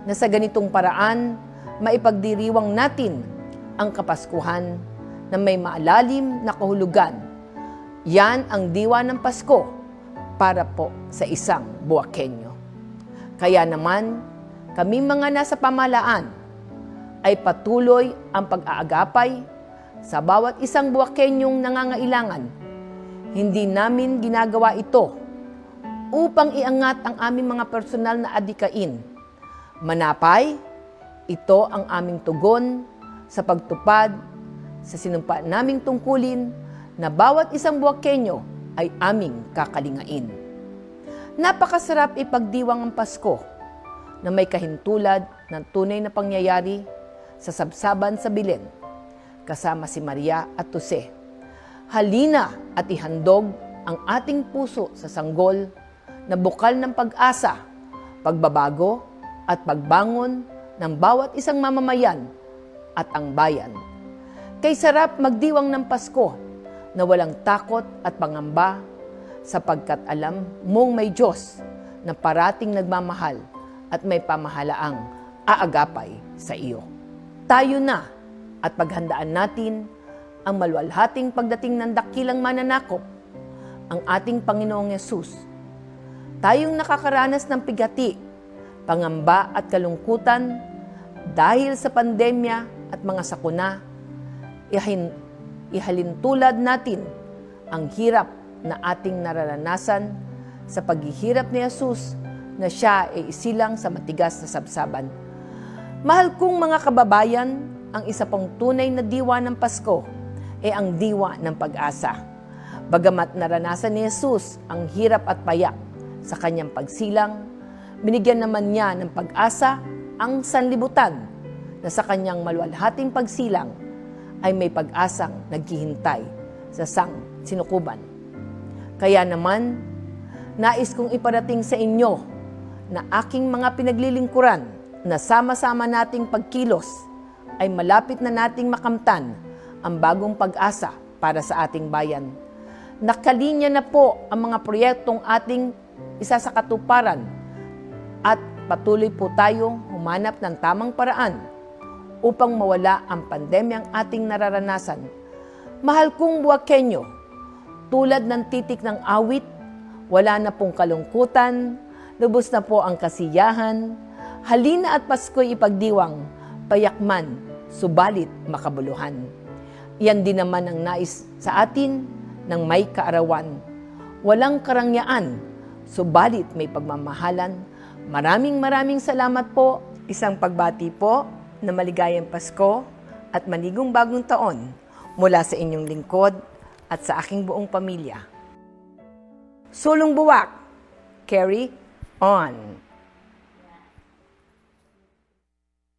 na sa ganitong paraan, maipagdiriwang natin ang Kapaskuhan na may maalalim na kahulugan. Yan ang diwa ng Pasko para po sa isang Buwakenyo. Kaya naman, kami mga nasa pamahalaan ay patuloy ang pag-aagapay sa bawat isang Buwakenyong nangangailangan. Hindi namin ginagawa ito upang iangat ang aming mga personal na adikain. Manapay, ito ang aming tugon sa pagtupad sa sinumpa naming tungkulin na bawat isang Buwakenyo ay aming kakalingain. Napakasarap ipagdiwang ang Pasko na may kahintulad ng tunay na pangyayari sa sabsaban sa Belen, kasama si Maria at Jose. Halina at ihandog ang ating puso sa sanggol na bukal ng pag-asa, pagbabago at pagbangon ng bawat isang mamamayan at ang bayan. Kay sarap magdiwang ng Pasko na walang takot at pangamba sapagkat alam mong may Diyos na parating nagmamahal at may pamahalaang aagapay sa iyo. Tayo na at paghandaan natin ang maluwalhating pagdating ng dakilang mananakop, ang ating Panginoong Yesus. Tayong nakakaranas ng pigati, pangamba at kalungkutan dahil sa pandemya at mga sakuna, ihalintulad natin ang hirap na ating nararanasan sa paghihirap ni Jesus na siya ay isilang sa matigas na sabsaban. Mahal kong mga kababayan, ang isa pang tunay na diwa ng Pasko ay ang diwa ng pag-asa. Bagamat naranasan ni Jesus ang hirap at payak sa kanyang pagsilang, binigyan naman niya ng pag-asa ang sanlibutan na sa kanyang maluwalhating pagsilang ay may pag-asang naghihintay sa sinukuban. Kaya naman, nais kong iparating sa inyo na aking mga pinaglilingkuran na sama-sama nating pagkilos ay malapit na nating makamtan ang bagong pag-asa para sa ating bayan. Nakalinya na po ang mga proyektong ating isa sa katuparan at patuloy po tayong humanap ng tamang paraan upang mawala ang pandemyang ating nararanasan. Mahal kong Buwakenyo, tulad ng titik ng awit, wala na pong kalungkutan, lubos na po ang kasiyahan. Halina at Pasko'y ipagdiwang, payakman, subalit makabuluhan. Iyan din naman ang nais sa atin ng may kaarawan. Walang karangyaan, subalit may pagmamahalan. Maraming salamat po. Isang pagbati po na maligayang Pasko at manigong bagong taon mula sa inyong lingkod at sa aking buong pamilya. Sulong Buwak, carry on!